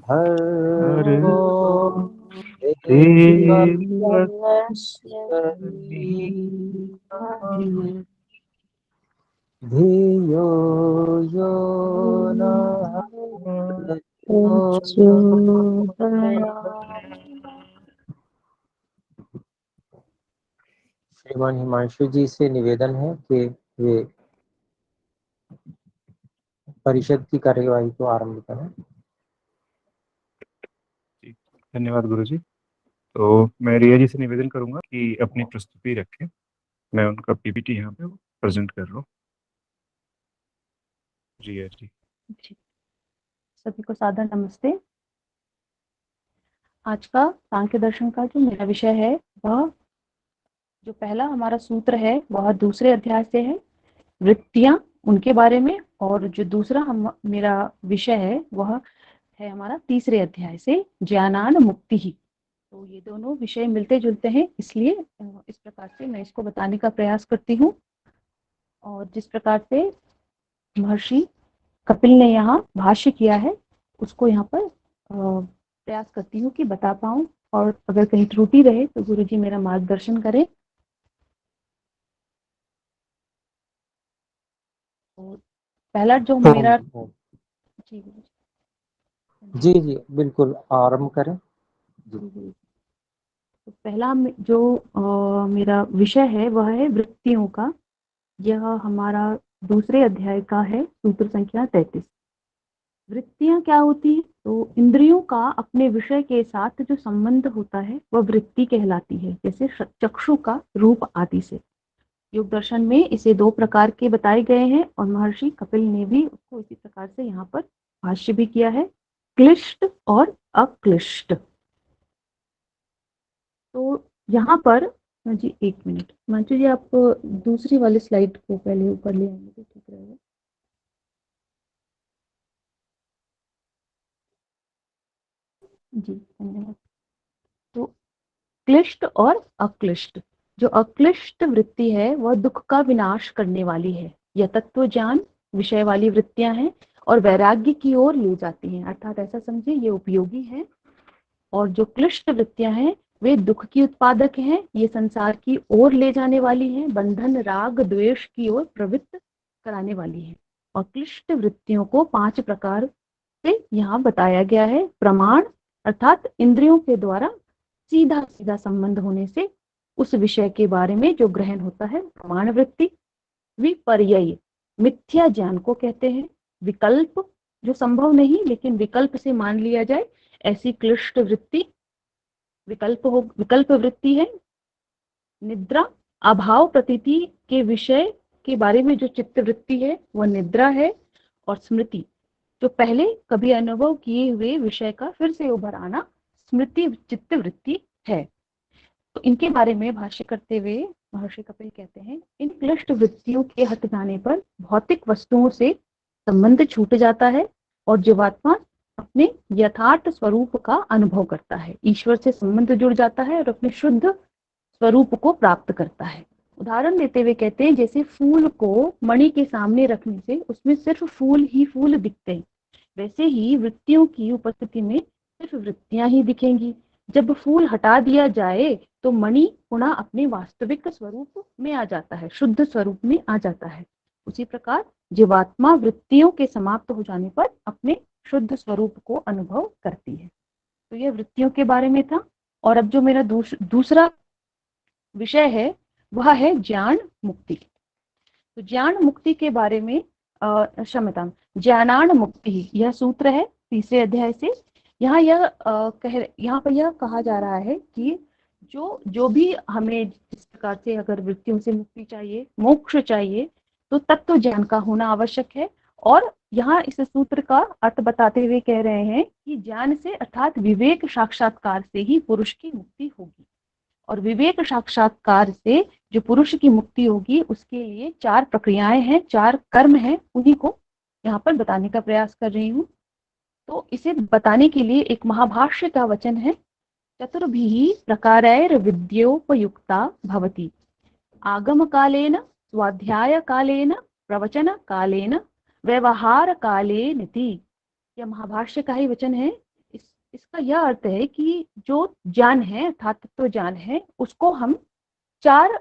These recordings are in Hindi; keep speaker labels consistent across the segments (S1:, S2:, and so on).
S1: भर्गो धियो यो नः श्रीमान हिमांशु जी से निवेदन है कि वे परिषद की कार्यवाही को आरंभ करें।
S2: धन्यवाद गुरुजी। तो मैं रिया जी से निवेदन करूंगा कि अपनी प्रस्तुति रखें। मैं उनका पीपीटी यहाँ पे प्रेजेंट कर रहा हूँ। रिया जी।
S3: सभी को सादर नमस्ते। आज का सांख्य दर्शन का जो मेरा विषय है, वह जो पहला हमारा सूत्र है वह दूसरे अध्याय से है, वृत्तियां उनके बारे में, और जो दूसरा मेरा विषय है वह है हमारा तीसरे अध्याय से, ज्ञानान मुक्ति ही। तो ये दोनों विषय मिलते जुलते हैं, इसलिए इस प्रकार से मैं इसको बताने का प्रयास करती हूँ। और जिस प्रकार से महर्षि कपिल ने यहाँ भाष्य किया है, उसको यहाँ पर प्रयास करती हूँ कि बता पाऊँ, और अगर कहीं त्रुटि रहे तो गुरुजी मेरा मार्गदर्शन करें। तो पहला जो मेरा
S1: जी जी बिल्कुल आरंभ करें।
S3: तो पहला जो मेरा विषय है वह है वृत्तियों का। यह हमारा दूसरे अध्याय का है, सूत्र संख्या 33। वृत्तियां क्या होती है? तो इंद्रियों का अपने विषय के साथ जो संबंध होता है वह वृत्ति कहलाती है, जैसे चक्षु का रूप आदि से। योग दर्शन में इसे दो प्रकार के बताए गए हैं, और महर्षि कपिल ने भी उसको इसी प्रकार से यहाँ पर भाष्य भी किया है, क्लिष्ट और अक्लिष्ट। तो यहाँ पर जी एक मिनट मंजू जी, आप दूसरी वाली स्लाइड को पहले ऊपर ले आएंगे तो ठीक रहेगा। जी धन्यवाद। तो क्लिष्ट और अक्लिष्ट। जो अक्लिष्ट वृत्ति है वह दुख का विनाश करने वाली है। यह तत्व ज्ञान विषय वाली वृत्तियां हैं और वैराग्य की ओर ले जाती हैं, अर्थात ऐसा समझे ये उपयोगी है। और जो क्लिष्ट वृत्तियां हैं वे दुख की उत्पादक हैं, ये संसार की ओर ले जाने वाली हैं, बंधन राग द्वेष की ओर प्रवृत्त कराने वाली हैं। और क्लिष्ट वृत्तियों को 5 प्रकार से यहाँ बताया गया है। प्रमाण अर्थात इंद्रियों के द्वारा सीधा सीधा संबंध होने से उस विषय के बारे में जो ग्रहण होता है, प्रमाण वृत्ति। विपर्यय मिथ्या ज्ञान को कहते हैं। विकल्प जो संभव नहीं लेकिन विकल्प से मान लिया जाए, ऐसी क्लिष्ट वृत्ति विकल्प वृत्ति है। निद्रा अभाव प्रतीति के विषय के बारे में जो चित्त वृत्ति है वह निद्रा है। और स्मृति जो पहले कभी अनुभव किए हुए विषय का फिर से उभर आना, स्मृति चित्त वृत्ति है। तो इनके बारे में भाष्य करते हुए महर्षि कपिल कहते हैं, इन क्लिष्ट वृत्तियों के हट जाने पर भौतिक वस्तुओं से संबंध छूट जाता है और जीवात्मा अपने यथार्थ स्वरूप का अनुभव करता है। ईश्वर से संबंध जुड़ जाता है और अपने शुद्ध स्वरूप को प्राप्त करता है। उदाहरण देते हुए कहते हैं, जैसे फूल को मणि के सामने रखने से उसमें सिर्फ फूल ही फूल दिखते हैं, वैसे ही वृत्तियों की उपस्थिति में सिर्फ वृत्तियां ही दिखेंगी। जब फूल हटा दिया जाए तो मणि पुनः अपने वास्तविक स्वरूप में आ जाता है, शुद्ध स्वरूप में आ जाता है। उसी प्रकार जीवात्मा वृत्तियों के समाप्त हो जाने पर अपने शुद्ध स्वरूप को अनुभव करती है। तो यह वृत्तियों के बारे में था। और अब जो मेरा दूसरा विषय है वह है ज्ञान मुक्ति। तो ज्ञान मुक्ति के बारे में क्षमता ज्ञानान मुक्ति यह सूत्र है तीसरे अध्याय से। यहाँ पर यह कहा जा रहा है कि जो भी हमें इस प्रकार से अगर वृत्तियों से मुक्ति चाहिए, मोक्ष चाहिए, तो तत्व ज्ञान का होना आवश्यक है। और यहाँ इस सूत्र का अर्थ बताते हुए कह रहे हैं कि ज्ञान से अर्थात विवेक साक्षात्कार से ही पुरुष की मुक्ति होगी। और विवेक साक्षात्कार से जो पुरुष की मुक्ति होगी उसके लिए 4 प्रक्रियाएं हैं, 4 कर्म हैं, उन्हीं को यहाँ पर बताने का प्रयास कर रही हूँ। तो इसे बताने के लिए एक महाभाष्य का वचन है, चतुर्भिः प्रकारैर विद्योपयुक्ता भवति, आगम कालेन स्वाध्याय कालेन प्रवचन कालेन व्यवहार काले नीति। यह महाभाष्य का ही वचन है। इसका यह अर्थ है कि जो ज्ञान है अर्थात तत्व ज्ञान है उसको हम 4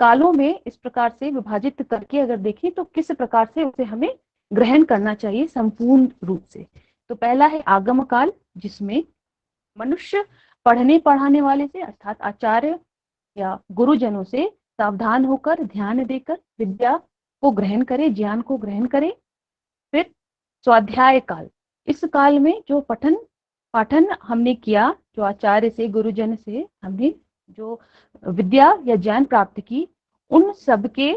S3: कालों में इस प्रकार से विभाजित करके अगर देखें तो किस प्रकार से उसे हमें ग्रहण करना चाहिए संपूर्ण रूप से। तो पहला है आगम काल, जिसमें मनुष्य पढ़ने पढ़ाने वाले से अर्थात आचार्य या गुरुजनों से सावधान होकर ध्यान देकर विद्या को ग्रहण करे, ज्ञान को ग्रहण करे। फिर स्वाध्याय काल, इस काल में जो पठन पाठन हमने किया, जो आचार्य से गुरुजन से हमने जो विद्या या ज्ञान प्राप्त की, उन सब के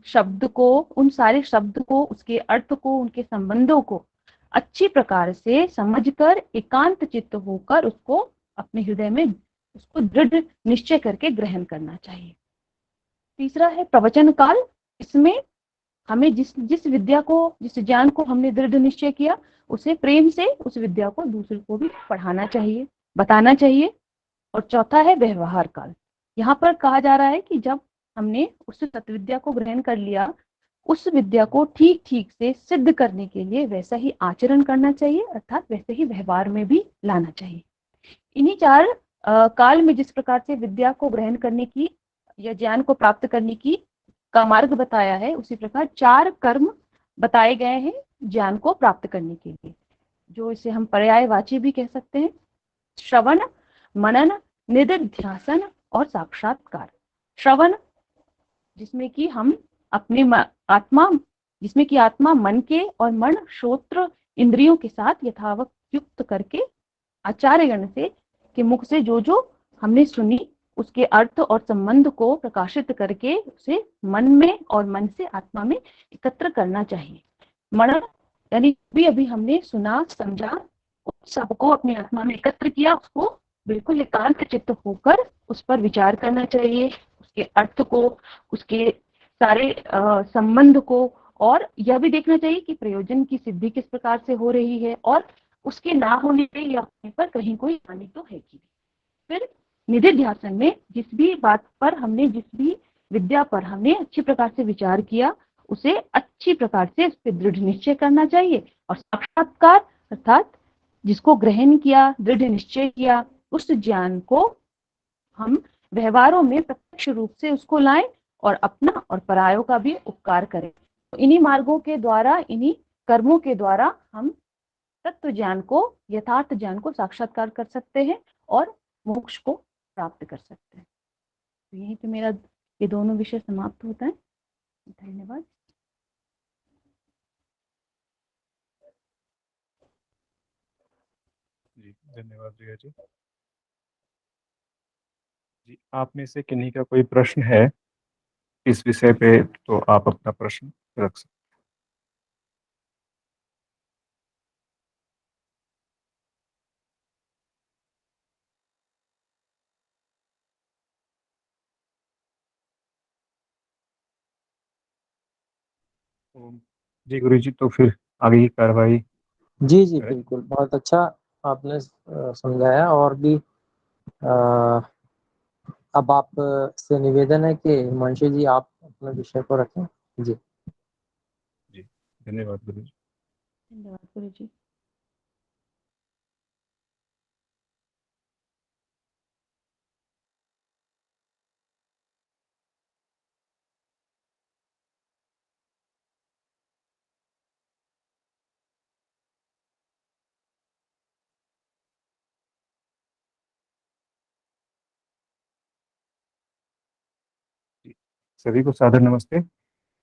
S3: शब्द को, उन सारे शब्द को, उसके अर्थ को, उनके संबंधों को अच्छी प्रकार से समझकर एकांत चित्त होकर उसको अपने हृदय में उसको दृढ़ निश्चय करके ग्रहण करना चाहिए। तीसरा है प्रवचन काल, इसमें हमें जिस विद्या को, जिस ज्ञान को हमने दृढ़ निश्चय किया उसे प्रेम से उस विद्या को दूसरे को भी पढ़ाना चाहिए, बताना चाहिए। और चौथा है व्यवहार काल, यहाँ पर कहा जा रहा है कि जब हमने उस तत्विद्या को ग्रहण कर लिया, उस विद्या को ठीक ठीक से सिद्ध करने के लिए वैसा ही आचरण करना चाहिए, अर्थात वैसे ही व्यवहार में भी लाना चाहिए। इन्हीं 4 काल में जिस प्रकार से विद्या को ग्रहण करने की या ज्ञान को प्राप्त करने की का मार्ग बताया है, उसी प्रकार 4 कर्म बताए गए हैं ज्ञान को प्राप्त करने के लिए, जो इसे हम पर्यायवाची भी कह सकते हैं। श्रवण, मनन, निधिध्यासन और साक्षात्कार। श्रवण, जिसमें कि हम अपने आत्मा, जिसमें कि आत्मा मन के और मन श्रोत्र इंद्रियों के साथ यथावत युक्त करके आचार्यगण से के मुख से जो जो हमने सुनी उसके अर्थ और संबंध को प्रकाशित करके उसे मन में और मन से आत्मा में एकत्र करना चाहिए। मनन यानी भी अभी हमने सुना समझा, उस सबको अपनी आत्मा में एकत्र किया, उसको बिल्कुल एकांत चित्त होकर उस पर विचार करना चाहिए, उसके अर्थ को, उसके सारे संबंध को, और यह भी देखना चाहिए कि प्रयोजन की सिद्धि किस प्रकार से हो रही है और उसके ना होने पे या होने पर कहीं कोई हानि तो है कि। फिर निधिध्यासन में जिस भी बात पर हमने, जिस भी विद्या पर हमने अच्छी प्रकार से विचार किया, उसे अच्छी प्रकार से इस पर दृढ़ निश्चय करना चाहिए। और साक्षात्कार अर्थात जिसको ग्रहण किया, दृढ़ निश्चय किया, उस ज्ञान को हम व्यवहारों में प्रत्यक्ष रूप से उसको लाएं और अपना और परायों का भी उपकार करें। तो इन्हीं मार्गों के द्वारा, इन्हीं कर्मों के द्वारा हम तत्व ज्ञान को, यथार्थ ज्ञान को साक्षात्कार कर सकते हैं और मोक्ष को प्राप्त कर सकते हैं। तो यहीं पे मेरा ये दोनों विषय समाप्त होता है। धन्यवाद।
S2: जी धन्यवाद रिया जी। जी, आप में से किन्हीं का कोई प्रश्न है इस विषय पे तो आप अपना प्रश्न रख सकते हैं। जी गुरु जी, तो फिर आगे की कार्रवाई
S1: जी जी
S2: करें।
S1: बिल्कुल, बहुत अच्छा आपने समझाया। और भी अ, अब आप से निवेदन है कि हिमांशु जी आप अपने विषय को रखें। जी
S2: जी धन्यवाद गुरु जी।
S3: धन्यवाद गुरु जी।
S2: जी, सभी को सादर नमस्ते।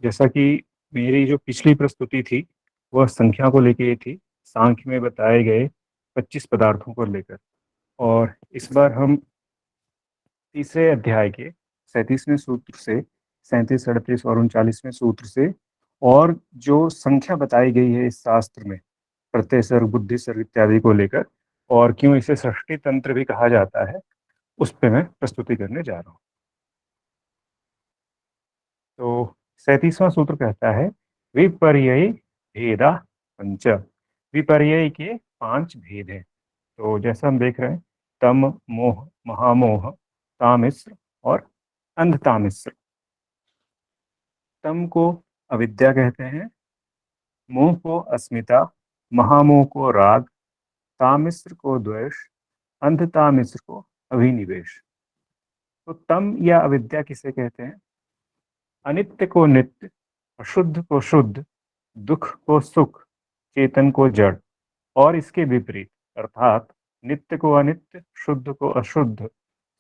S2: जैसा कि मेरी जो पिछली प्रस्तुति थी वह संख्या को लेके थी, सांख्य में बताए गए 25 पदार्थों को लेकर। और इस बार हम तीसरे अध्याय के 37वें सूत्र से 37, 38 और 39वें सूत्र से, और जो संख्या बताई गई है इस शास्त्र में प्रत्यय सर्ग, बुद्धि सर्ग इत्यादि को लेकर, और क्यों इसे षष्ठी तंत्र भी कहा जाता है, उस पर मैं प्रस्तुति करने जा रहा हूँ। तो 37वां सूत्र कहता है विपर्यय भेदा पंच। विपर्यय के 5 भेद हैं। तो जैसा हम देख रहे हैं, तम, मोह, महामोह, तामिश्र और अंधतामिश्र। तम को अविद्या कहते हैं, मोह को अस्मिता, महामोह को राग, तामिस्र को द्वेष, अंधतामिस्र को अभिनिवेश। तो तम या अविद्या किसे कहते हैं? अनित्य को नित्य, अशुद्ध को शुद्ध, दुख को सुख, चेतन को जड़, और इसके विपरीत अर्थात नित्य को अनित्य, शुद्ध को अशुद्ध,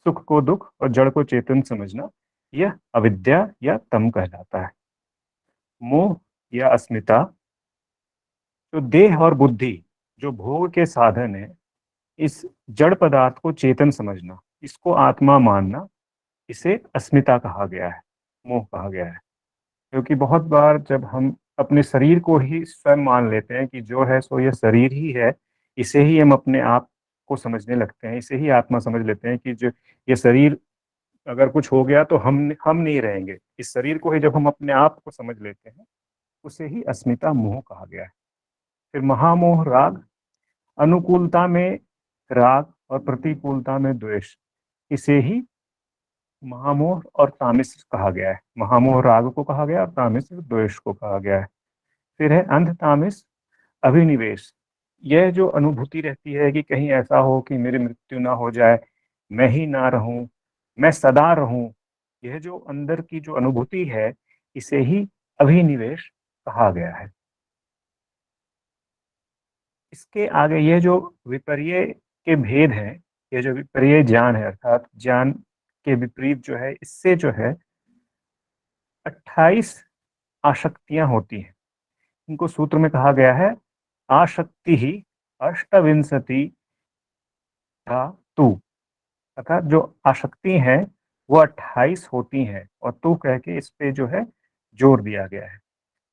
S2: सुख को दुख और जड़ को चेतन समझना, यह अविद्या या तम कहलाता है। मोह या अस्मिता, जो देह और बुद्धि जो भोग के साधन है, इस जड़ पदार्थ को चेतन समझना, इसको आत्मा मानना, इसे अस्मिता कहा गया है, मोह कहा गया है। क्योंकि बहुत बार जब हम अपने शरीर को ही स्वयं मान लेते हैं कि जो है सो ये शरीर ही है, इसे ही हम अपने आप को समझने लगते हैं, इसे ही आत्मा समझ लेते हैं कि जो ये शरीर अगर कुछ हो गया तो हम नहीं रहेंगे, इस शरीर को ही जब हम अपने आप को समझ लेते हैं, उसे ही अस्मिता मोह कहा गया है। फिर महामोह राग, अनुकूलता में राग और प्रतिकूलता में द्वेष, इसे ही महामोह और तामिस्र कहा गया है। महामोह राग को कहा गया और तामिस्र द्वेष को कहा गया है। फिर है अंध तामिस अभिनिवेश, यह जो अनुभूति रहती है कि कहीं ऐसा हो कि मेरी मृत्यु ना हो जाए, मैं ही ना रहूं, मैं सदा रहूं, यह जो अंदर की जो अनुभूति है, इसे ही अभिनिवेश कहा गया है। इसके आगे यह जो विपर्य के भेद हैं, ये जो विपर्य ज्ञान है, अर्थात ज्ञान के विपरीत जो है, इससे जो है 28 आसक्तियां होती हैं। इनको सूत्र में कहा गया है आसक्ति ही अष्टविंशति तू, अर्थात जो आसक्ति हैं वो 28 होती हैं और तू कह के इस पे जो है जोर दिया गया है।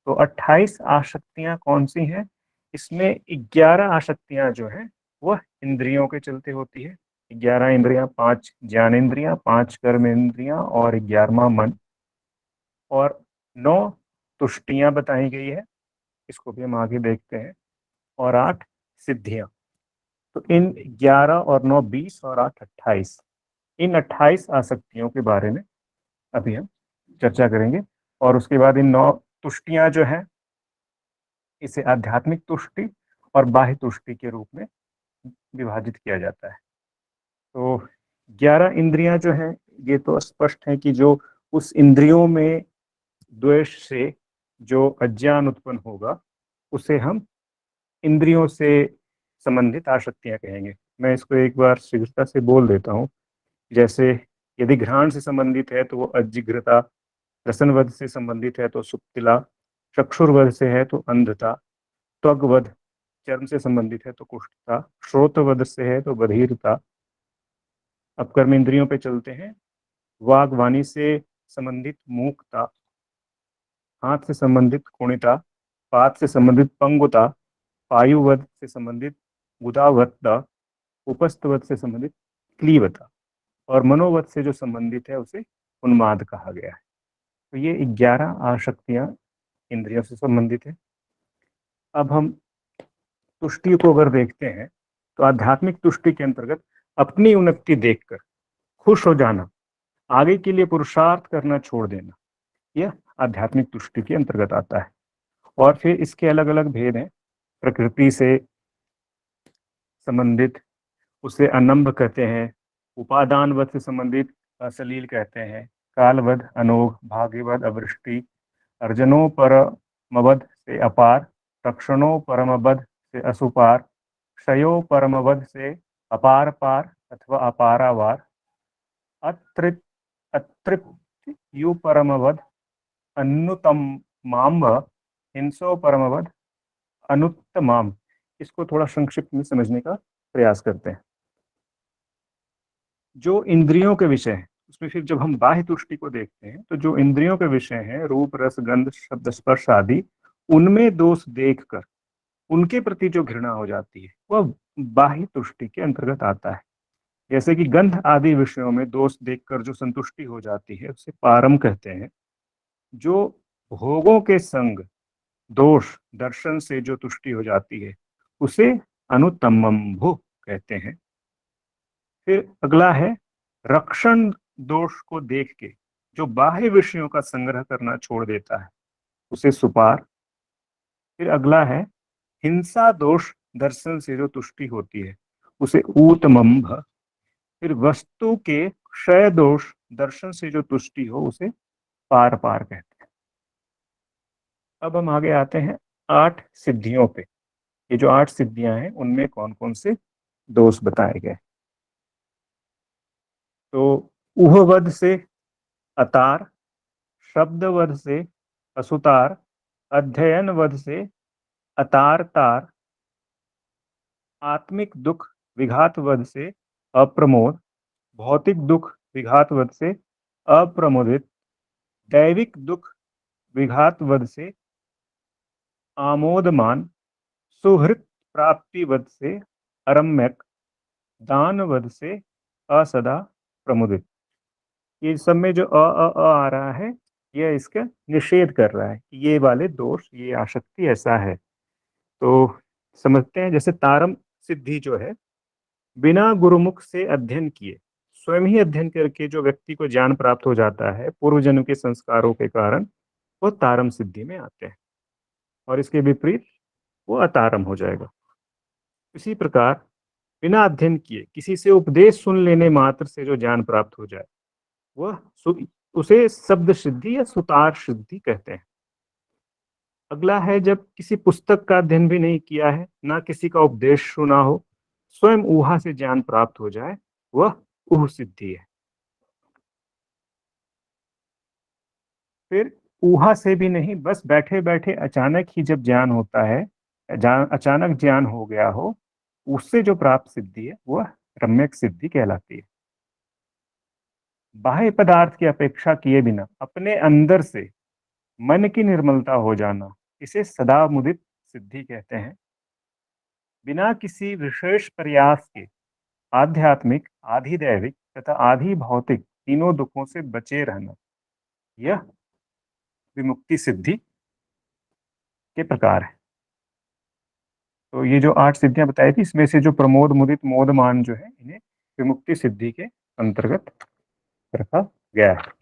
S2: तो 28 आसक्तियां कौन सी हैं? इसमें 11 आसक्तियां जो है वह इंद्रियों के चलते होती है। 11 इंद्रियां, 5 ज्ञान इंद्रियां, 5 कर्म इंद्रियां और 11वां मन, और 9 तुष्टियां बताई गई है, इसको भी हम आगे देखते हैं, और 8 सिद्धियां। तो इन 11 और 9 20 और 8 28, इन 28 आसक्तियों के बारे में अभी हम चर्चा करेंगे। और उसके बाद इन 9 तुष्टियां जो है, इसे आध्यात्मिक तुष्टि और बाह्य तुष्टि के रूप में विभाजित किया जाता है। तो 11 इंद्रियां जो हैं, ये तो स्पष्ट है कि जो उस इंद्रियों में द्वेष से जो अज्ञान उत्पन्न होगा, उसे हम इंद्रियों से संबंधित आसक्तियां कहेंगे। मैं इसको एक बार शीघ्रता से बोल देता हूँ। जैसे यदि घ्राण से संबंधित है तो वो अजिघ्रता, रसनवध से संबंधित है तो सुप्तिला, चक्षुर्वध से है तो अंधता, त्वग्वध चर्म से संबंधित है तो कुष्ठता, श्रोतवध से है तो बधिरता। अब कर्म इंद्रियों पे चलते हैं। वाग वाणी से संबंधित मूकता, हाथ से संबंधित कुणिता, पाद से संबंधित पंगुता, पायुवध से संबंधित गुदावत्ता, उपस्थवध से संबंधित क्लीवता, और मनोवध से जो संबंधित है उसे उन्माद कहा गया है। तो ये 11 आसक्तियां इंद्रियों से संबंधित है। अब हम तुष्टि को अगर देखते हैं तो आध्यात्मिक तुष्टि के अंतर्गत अपनी उन्नति देखकर खुश हो जाना, आगे के लिए पुरुषार्थ करना छोड़ देना, यह आध्यात्मिक तुष्टि के अंतर्गत आता है। और फिर इसके अलग अलग भेद हैं। प्रकृति से संबंधित उसे अनंब कहते हैं, उपादानवध से संबंधित असलील कहते हैं, कालवध अनोघ, भाग्यवध अवृष्टि, अर्जनो परमवध से अपार, रक्षणो परमवध से असुपार, क्षयो परमवध से अपार पार अथवा अपारावार, अतृप्त यु परमवध अनुत्तमाम्ब, हिंसो परमवध अनुत्तमाम। इसको थोड़ा संक्षिप्त में समझने का प्रयास करते हैं। जो इंद्रियों के विषय हैं, उसमें फिर जब हम बाह्य तुष्टि को देखते हैं तो जो इंद्रियों के विषय हैं, रूप रस गंध शब्द स्पर्श आदि, उनमें दोष देखकर उनके प्रति जो घृणा हो जाती है वह बाह्य तुष्टि के अंतर्गत आता है। जैसे कि गंध आदि विषयों में दोष देखकर जो संतुष्टि हो जाती है उसे पारम कहते हैं। जो भोगों के संग दोष दर्शन से जो तुष्टि हो जाती है उसे अनुत्तमम्भु कहते हैं। फिर अगला है रक्षण दोष को देख के जो बाह्य विषयों का संग्रह करना छोड़ देता है उसे सुपार। फिर अगला है हिंसा दोष दर्शन से जो तुष्टि होती है उसे ऊतमंभ। फिर वस्तु के क्षय दोष दर्शन से जो तुष्टि हो उसे पार पार कहते हैं। अब हम आगे आते हैं 8 सिद्धियों पे। ये जो 8 सिद्धियां हैं उनमें कौन कौन से दोष बताए गए। तो उहवद से अतार, शब्दवद से असुतार, अध्ययन वध से अतार तार, आत्मिक दुख विघात वध से अप्रमोद, भौतिक दुख विघात वध से अप्रमोदित, दैविक दुख विघात वध से आमोदमान, सुहृत प्राप्ति वध से अरम्यक, दान वध से असदा प्रमुदित। ये सब में जो आ रहा है यह इसका निषेध कर रहा है कि ये वाले दोष, ये आसक्ति ऐसा है। तो समझते हैं, जैसे तारम सिद्धि जो है, बिना गुरुमुख से अध्ययन किए स्वयं ही अध्ययन करके जो व्यक्ति को ज्ञान प्राप्त हो जाता है पूर्व जन्म के संस्कारों के कारण, वो तारम सिद्धि में आते हैं। और इसके विपरीत वो अतारम हो जाएगा। इसी प्रकार बिना अध्ययन किए किसी से उपदेश सुन लेने मात्र से जो ज्ञान प्राप्त हो जाए वह उसे शब्द सिद्धि या सुतार सिद्धि कहते हैं। अगला है जब किसी पुस्तक का अध्ययन भी नहीं किया है, ना किसी का उपदेश सुना हो, स्वयं ऊहा से ज्ञान प्राप्त हो जाए, वह ऊह सिद्धि है। फिर ऊहा से भी नहीं, बस बैठे बैठे अचानक ही जब ज्ञान होता है, अचानक ज्ञान हो गया हो, उससे जो प्राप्त सिद्धि है वह रम्यक सिद्धि कहलाती है। बाह्य पदार्थ की अपेक्षा किए बिना अपने अंदर से मन की निर्मलता हो जाना, इसे सदा मुदित सिद्धि कहते हैं। बिना किसी विशेष प्रयास के आध्यात्मिक, आधिदैविक तथा आधि भौतिक तीनों दुखों से बचे रहना, यह विमुक्ति सिद्धि के प्रकार है। तो ये जो 8 सिद्धियां बताई थी, इसमें से जो प्रमोद, मुदित, मोदमान जो है, इन्हें विमुक्ति सिद्धि के अंतर्गत रखा गया है।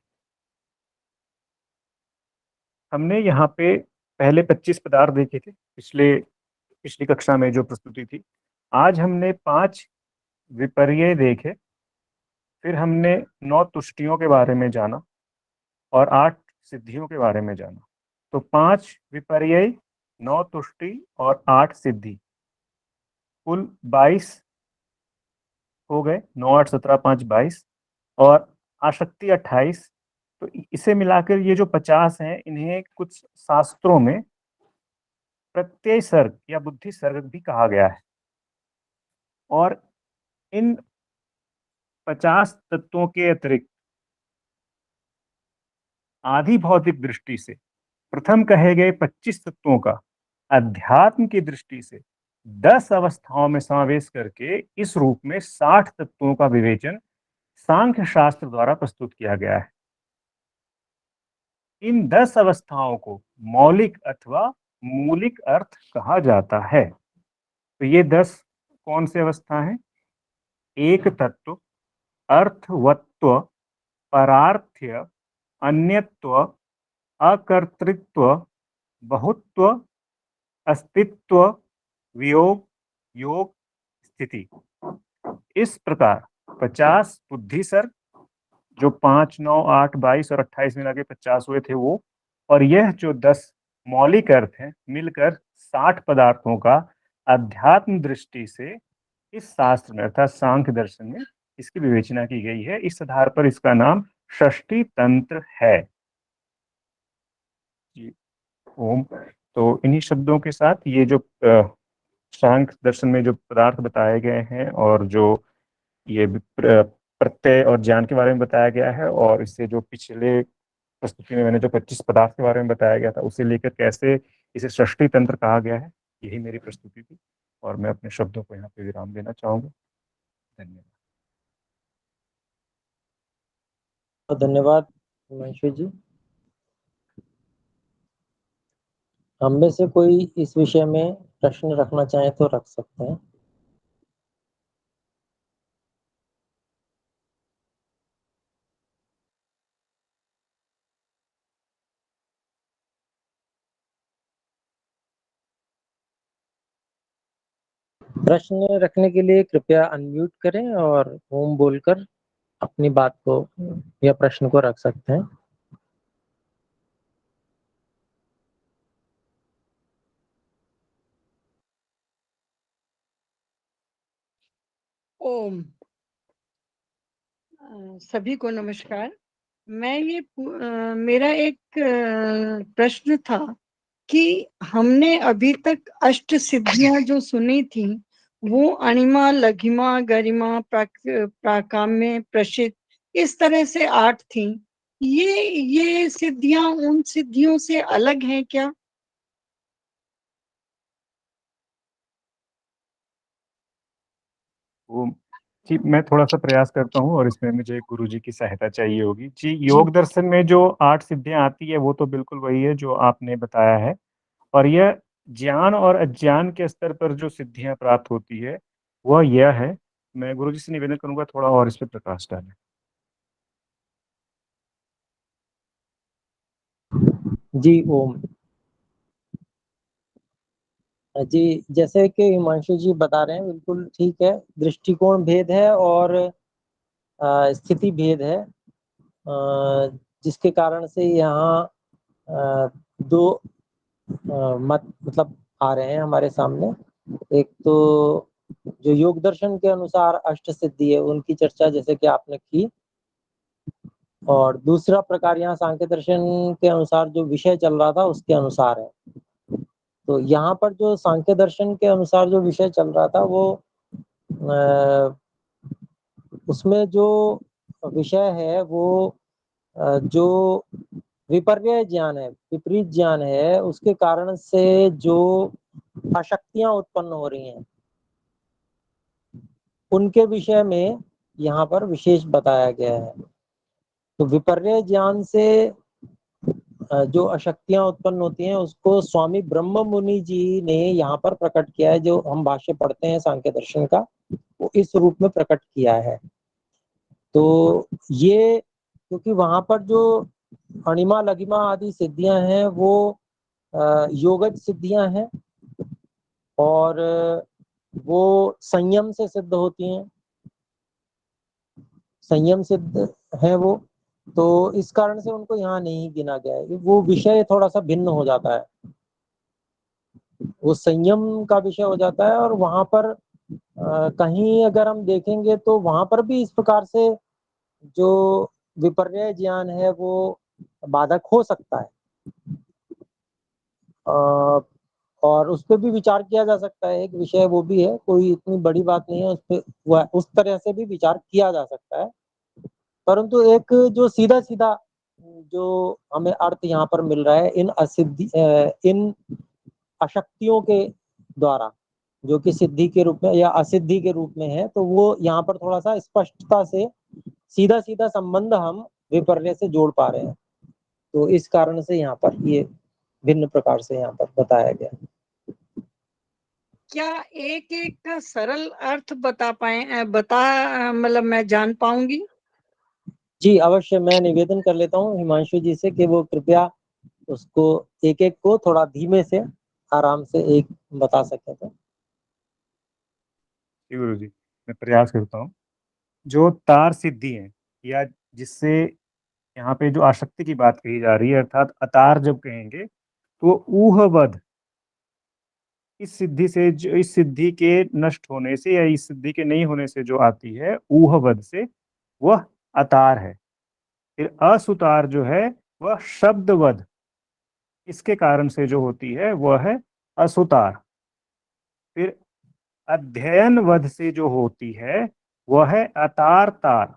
S2: हमने यहाँ पे पहले 25 पदार्थ देखे थे पिछली कक्षा में जो प्रस्तुति थी। आज हमने 5 विपर्य देखे। फिर हमने 9 तुष्टियों के बारे में जाना और 8 सिद्धियों के बारे में जाना। तो 5 विपर्य, 9 तुष्टि और 8 सिद्धि, कुल 22 हो गए। 9 8 17 5 22 और आसक्ति 28। तो इसे मिलाकर ये जो 50 हैं, इन्हें कुछ शास्त्रों में प्रत्यय सर्ग या बुद्धि सर्ग भी कहा गया है। और इन 50 तत्वों के अतिरिक्त आधि भौतिक दृष्टि से प्रथम कहे गए 25 तत्वों का अध्यात्म की दृष्टि से 10 अवस्थाओं में समावेश करके इस रूप में 60 तत्वों का विवेचन सांख्य शास्त्र द्वारा प्रस्तुत किया गया है। इन 10 अवस्थाओं को मौलिक अथवा मूलिक अर्थ कहा जाता है। तो ये 10 कौन से अवस्था हैं? एक तत्व, अर्थवत्व, परार्थ्य, अन्यत्व, अकर्तृत्व, बहुत्व, अस्तित्व, वियोग, योग, स्थिति। इस प्रकार 50 बुद्धि सर्ग, जो 5 9 8 22 और 28 मिला के 50 हुए थे वो, और यह जो 10 मौलिक अर्थ हैं, मिलकर 60 पदार्थों का अध्यात्म दृष्टि से इस शास्त्र में अर्थात सांख्य दर्शन में इसकी विवेचना की गई है। इस आधार पर इसका नाम षष्ठी तंत्र है। जी, ओम। तो इन्हीं शब्दों के साथ ये जो सांख्य दर्शन में जो पदार्थ बताए गए हैं और जो ये प्रत्यय और ज्ञान के बारे में बताया गया है, और इससे जो पिछले प्रस्तुति में मैंने जो 25 पदार्थ के बारे में बताया गया था, उसे लेकर कैसे इसे षष्ठी तंत्र कहा गया है, यही मेरी प्रस्तुति थी। और मैं अपने शब्दों को यहाँ पे विराम देना चाहूंगा। धन्यवाद।
S1: धन्यवाद हिमांशु जी। हम में से कोई इस विषय में प्रश्न रखना चाहे तो रख सकते हैं। प्रश्न रखने के लिए कृपया अनम्यूट करें और ओम बोलकर अपनी बात को या प्रश्न को रख सकते हैं।
S4: ओम। सभी को नमस्कार। मेरा एक प्रश्न था कि हमने अभी तक अष्ट सिद्धियां जो सुनी थी वो अणिमा, लघिमा, गरिमा, प्राकाम्य, प्रसिद्ध, इस तरह से 8 थी। ये सिद्धियां उन सिद्धियों से अलग हैं क्या?
S2: वो जी, मैं थोड़ा सा प्रयास करता हूँ और इसमें मुझे गुरुजी की सहायता चाहिए होगी जी। योग दर्शन में जो 8 सिद्धियां आती है वो तो बिल्कुल वही है जो आपने बताया है, और यह ज्ञान और अज्ञान के स्तर पर जो सिद्धियां प्राप्त होती है वह यह है। मैं गुरुजी से निवेदन करूंगा थोड़ा और इस पर प्रकाश डालें।
S1: जी ओम जी, जैसे कि हिमांशु जी बता रहे हैं बिल्कुल ठीक है। दृष्टिकोण भेद है और स्थिति भेद है, जिसके कारण से यहाँ दो मत मतलब आ रहे हैं हमारे सामने। एक तो जो योग दर्शन के अनुसार अष्ट सिद्धि है उनकी चर्चा जैसे कि आपने की, और दूसरा प्रकार यहाँ सांख्य दर्शन के अनुसार जो विषय चल रहा था उसके अनुसार है। तो यहाँ पर जो सांख्य दर्शन के अनुसार जो विषय चल रहा था वो उसमें जो विषय है वो जो विपर्य ज्ञान है, विपरीत ज्ञान है, उसके कारण से जो अशक्तियां उत्पन्न हो रही हैं उनके विषय में यहाँ पर विशेष बताया गया है। तो विपर्य ज्ञान से जो अशक्तियां उत्पन्न होती हैं उसको स्वामी ब्रह्म मुनि जी ने यहाँ पर प्रकट किया है। जो हम भाष्य पढ़ते हैं सांख्य दर्शन का वो इस रूप में प्रकट किया है। तो ये क्योंकि वहां पर जो अणिमा, लघिमा आदि सिद्धियां हैं वो योगज सिद्धियां हैं और वो संयम से सिद्ध होती हैं, संयम सिद्ध है वो। तो इस कारण से उनको यहाँ नहीं गिना गया है। वो विषय थोड़ा सा भिन्न हो जाता है, वो संयम का विषय हो जाता है। और वहां पर कहीं अगर हम देखेंगे तो वहां पर भी इस प्रकार से जो विपर्य ज्ञान है वो बाधक हो सकता है, और उस पर भी विचार किया जा सकता है। एक विषय वो भी है, कोई इतनी बड़ी बात नहीं है, उस पर उस तरह से भी विचार किया जा सकता है। परंतु एक जो सीधा सीधा जो हमें अर्थ यहाँ पर मिल रहा है इन अशक्तियों के द्वारा, जो कि सिद्धि के रूप में या असिद्धि के रूप में है, तो वो यहाँ पर थोड़ा सा स्पष्टता से सीधा सीधा संबंध हम विपर्य से जोड़ पा रहे हैं। तो इस कारण से यहाँ पर ये भिन्न प्रकार से यहाँ पर बताया गया।
S4: क्या एक एक का सरल अर्थ मतलब मैं जान पाऊंगी?
S1: जी अवश्य, मैं निवेदन कर लेता हूँ हिमांशु जी से कि वो कृपया उसको एक एक को थोड़ा धीमे से आराम से एक बता सके तो।
S2: जी गुरुजी, मैं प्रयास करता हूँ। जो तार सिद्धि है या जिससे यहाँ पे जो आसक्ति की बात कही जा रही है, अर्थात अतार जब कहेंगे तो ऊहवध, इस सिद्धि के नष्ट होने से या इस सिद्धि के नहीं होने से जो आती है ऊहवध से, वह अतार है। फिर असुतार जो है वह शब्दवध, इसके कारण से जो होती है वह है असुतार। फिर अध्ययन वध से जो होती है वह है अतार तार।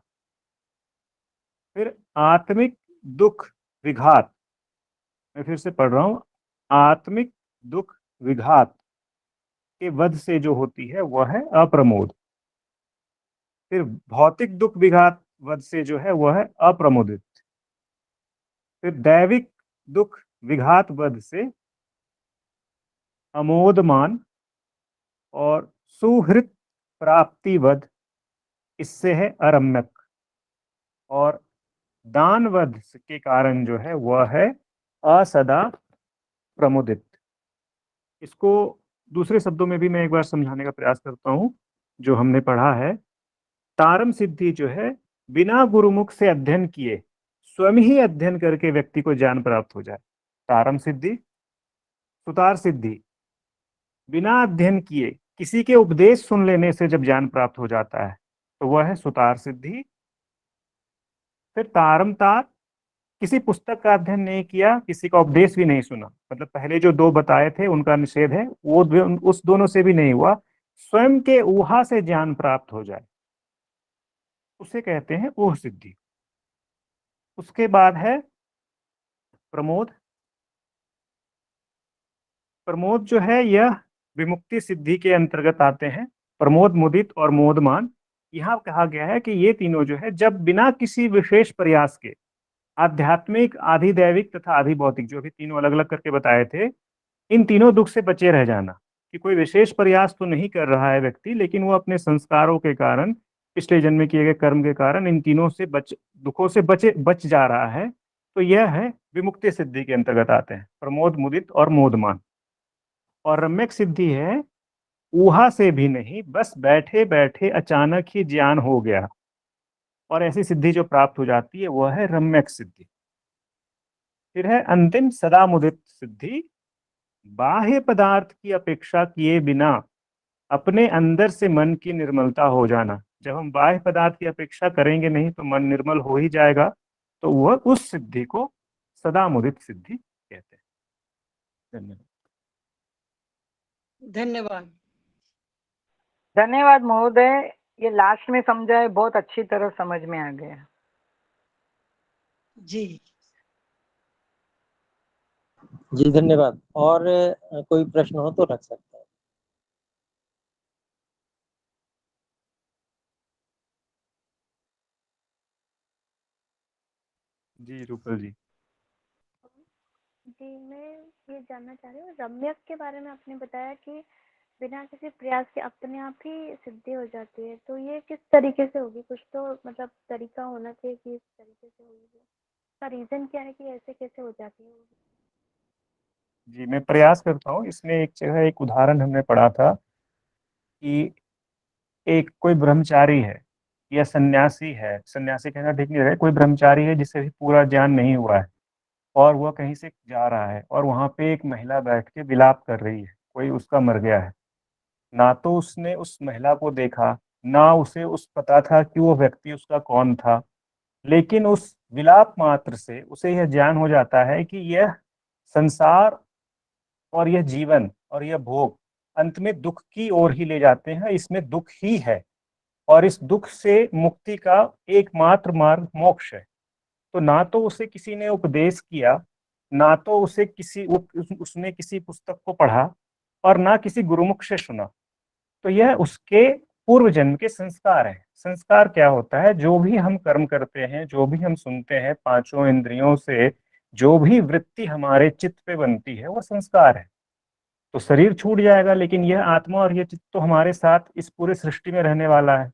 S2: फिर आत्मिक दुख विघात, मैं फिर से पढ़ रहा हूं, आत्मिक दुख विघात के वध से जो होती है वह है अप्रमोद। फिर भौतिक दुख विघात वध से जो है वह है अप्रमोदित। फिर दैविक दुख विघात वध से अमोदमान। और सुहृत प्राप्ति वध, इससे है अरम्यक। और दान वध के कारण जो है वह है असदा प्रमुदित। इसको दूसरे शब्दों में भी मैं एक बार समझाने का प्रयास करता हूँ जो हमने पढ़ा है। तारम सिद्धि जो है, बिना गुरुमुख से अध्ययन किए स्वयं ही अध्ययन करके व्यक्ति को ज्ञान प्राप्त हो जाए। तारम सिद्धि, सुतार सिद्धि, बिना अध्ययन किए किसी के उपदेश सुन लेने से जब ज्ञान प्राप्त हो जाता है तो वह है सुतार सिद्धि। फिर तारम तार, किसी पुस्तक का अध्ययन नहीं किया, किसी का उपदेश भी नहीं सुना, मतलब पहले जो दो बताए थे उनका निषेध है, वो उस दोनों से भी नहीं हुआ, स्वयं के ऊहा से ज्ञान प्राप्त हो जाए, उसे कहते हैं ऊह सिद्धि। उसके बाद है प्रमोद। प्रमोद जो है यह विमुक्ति सिद्धि के अंतर्गत आते हैं। प्रमोद, मुदित और मोदमान, यहाँ कहा गया है कि ये तीनों जो है जब बिना किसी विशेष प्रयास के, आध्यात्मिक, आधिदैविक तथा आधिभौतिक, जो अभी तीनों अलग अलग करके बताए थे, इन तीनों दुख से बचे रह जाना, कि कोई विशेष प्रयास तो नहीं कर रहा है व्यक्ति, लेकिन वो अपने संस्कारों के कारण, पिछले जन्म में किए गए कर्म के कारण इन तीनों से दुखों से बच जा रहा है, तो यह है विमुक्ति सिद्धि के अंतर्गत आते हैं प्रमोद, मुदित और मोदमान। और रम्यक सिद्धि है, ऊहा से भी नहीं, बस बैठे बैठे अचानक ही ज्ञान हो गया, और ऐसी सिद्धि जो प्राप्त हो जाती है वह है रम्यक सिद्धि। फिर है अंतिम सदा मुदित सिद्धि, बाह्य पदार्थ की अपेक्षा किए बिना अपने अंदर से मन की निर्मलता हो जाना। जब हम बाह्य पदार्थ की अपेक्षा करेंगे नहीं तो मन निर्मल हो ही जाएगा, तो वह उस सिद्धि को सदा मुदित सिद्धि कहते हैं। धन्यवाद।
S4: धन्यवाद।
S5: धन्यवाद महोदय, ये लास्ट में समझाए बहुत अच्छी तरह समझ में आ गया।
S4: जी
S1: जी धन्यवाद। और कोई प्रश्न हो तो रख सकते हैं।
S2: जी रूपल जी।
S6: जी, मैं ये जानना चाह रही हूँ, रम्यक के बारे में आपने बताया कि बिना किसी प्रयास के अपने आप ही सिद्धि हो जाती है, तो ये किस तरीके से होगी? कुछ तो मतलब तरीका होना चाहिए कि इस तरीके से होगी, उसका रीजन क्या है कि ऐसे कैसे हो जाती है?
S2: जी मैं प्रयास करता हूँ। इसमें एक जगह एक उदाहरण हमने पढ़ा था कि एक कोई ब्रह्मचारी है या सन्यासी है, सन्यासी कहना ठीक नहीं है, कोई ब्रह्मचारी है जिसे भी पूरा ज्ञान नहीं हुआ है, और वह कहीं से जा रहा है और वहां पे एक महिला बैठ के विलाप कर रही है, कोई उसका मर गया है। ना तो उसने उस महिला को देखा, ना उसे उस पता था कि वो व्यक्ति उसका कौन था, लेकिन उस विलाप मात्र से उसे यह ज्ञान हो जाता है कि यह संसार और यह जीवन और यह भोग अंत में दुख की ओर ही ले जाते हैं, इसमें दुख ही है, और इस दुख से मुक्ति का एकमात्र मार्ग मोक्ष है। तो ना तो उसे किसी ने उपदेश किया, ना तो उसे उसने किसी पुस्तक को पढ़ा, और ना किसी गुरुमुख से सुना, तो यह उसके पूर्व जन्म के संस्कार है। संस्कार क्या होता है? जो भी हम कर्म करते हैं, जो भी हम सुनते हैं, पांचों इंद्रियों से जो भी वृत्ति हमारे चित्त पे बनती है वो संस्कार है। तो शरीर छूट जाएगा, लेकिन यह आत्मा और यह चित्त तो हमारे साथ इस पूरे सृष्टि में रहने वाला है।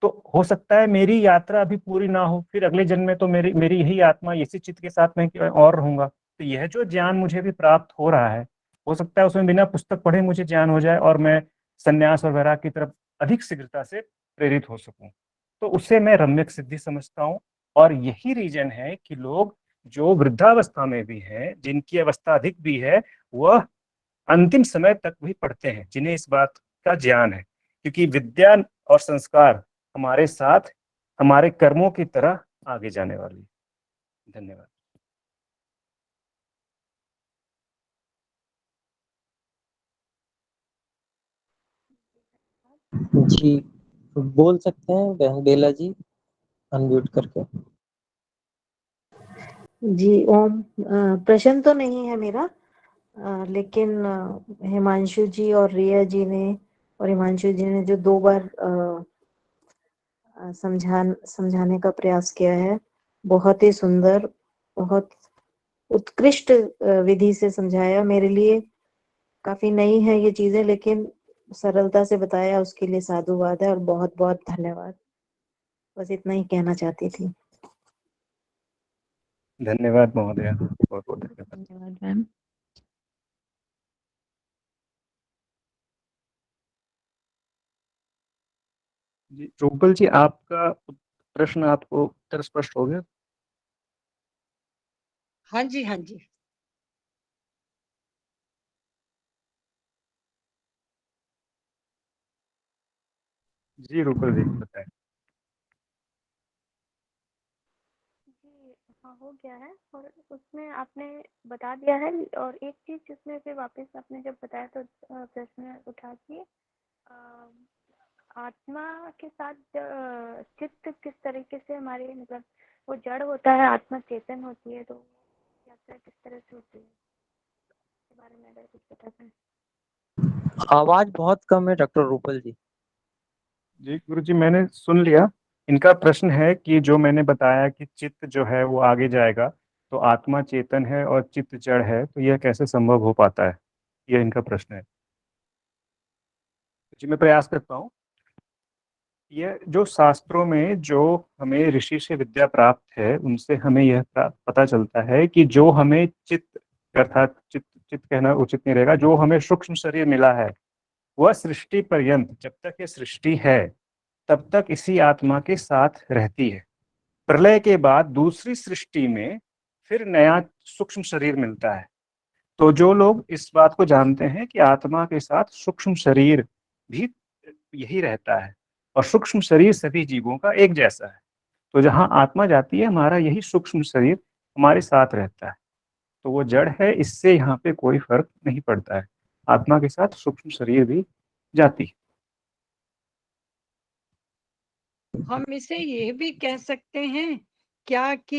S2: तो हो सकता है मेरी यात्रा अभी पूरी ना हो, फिर अगले जन्म में तो मेरी मेरी यही आत्मा इसी चित्त के साथ में और रहूंगा। तो यह जो ज्ञान मुझे भी प्राप्त हो रहा है, हो सकता है उसमें बिना पुस्तक पढ़े मुझे ज्ञान हो जाए और मैं संन्यास और वैराग्य की तरफ अधिक शीघ्रता से प्रेरित हो सकूं। तो उसे मैं रम्यक सिद्धि समझता हूँ। और यही रीजन है कि लोग जो वृद्धावस्था में भी हैं, जिनकी अवस्था अधिक भी है, वह अंतिम समय तक भी पढ़ते हैं, जिन्हें इस बात का ज्ञान है, क्योंकि विद्या और संस्कार हमारे साथ हमारे कर्मों की तरह आगे जाने वाली है। धन्यवाद।
S1: जी बोल सकते हैं बहन बेला जी, अनम्यूट करके।
S7: जी ओम। प्रश्न तो नहीं है मेरा, लेकिन हिमांशु जी और रिया जी ने और हिमांशु जी ने जो 2 बार समझाने का प्रयास किया है, बहुत ही सुंदर, बहुत उत्कृष्ट विधि से समझाया। मेरे लिए काफी नई है ये चीजें, लेकिन सरलता से बताया, उसके लिए साधुवाद है और बहुत बहुत धन्यवाद। बस इतना ही कहना चाहती थी।
S2: धन्यवाद महोदया, बहुत बहुत धन्यवाद।
S3: धन्यवाद मैम।
S2: जी रूपल जी, आपका प्रश्न, आपको उत्तर स्पष्ट हो गया?
S4: हाँ जी, हाँ जी।
S2: जी रूपल जी बताएं।
S6: जी हाँ, हो गया है और उसमें आपने बता दिया है। और एक चीज़ जिसमें फिर वापस आपने जब बताया तो प्रश्न उठा कि आत्मा के साथ चित्त किस तरीके से हमारे मतलब वो जड़ होता है, आत्मा चेतन होती है, तो यात्रा किस तरह से होती है इसके बारे में अगर कुछ बता पाए।
S1: आवाज बहुत कम है डॉक्टर रूपल जी।
S2: जी गुरु जी, मैंने सुन लिया। इनका प्रश्न है कि जो मैंने बताया कि चित्त जो है वो आगे जाएगा, तो आत्मा चेतन है और चित्त जड़ है, तो यह कैसे संभव हो पाता है, यह इनका प्रश्न है। जी मैं प्रयास करता हूँ। यह जो शास्त्रों में जो हमें ऋषि से विद्या प्राप्त है, उनसे हमें यह पता चलता है कि जो हमें चित्त, अर्थात चित्त चित्त कहना उचित नहीं रहेगा, जो हमें सूक्ष्म शरीर मिला है, वह सृष्टि पर्यंत, जब तक ये सृष्टि है तब तक इसी आत्मा के साथ रहती है। प्रलय के बाद दूसरी सृष्टि में फिर नया सूक्ष्म शरीर मिलता है। तो जो लोग इस बात को जानते हैं कि आत्मा के साथ सूक्ष्म शरीर भी यही रहता है, और सूक्ष्म शरीर सभी जीवों का एक जैसा है, तो जहाँ आत्मा जाती है हमारा यही सूक्ष्म शरीर हमारे साथ रहता है। तो वो जड़ है, इससे यहाँ पे कोई फर्क नहीं पड़ता है, आत्मा के साथ सूक्ष्म शरीर भी जाती है।
S4: हम इसे ये भी कह सकते हैं क्या कि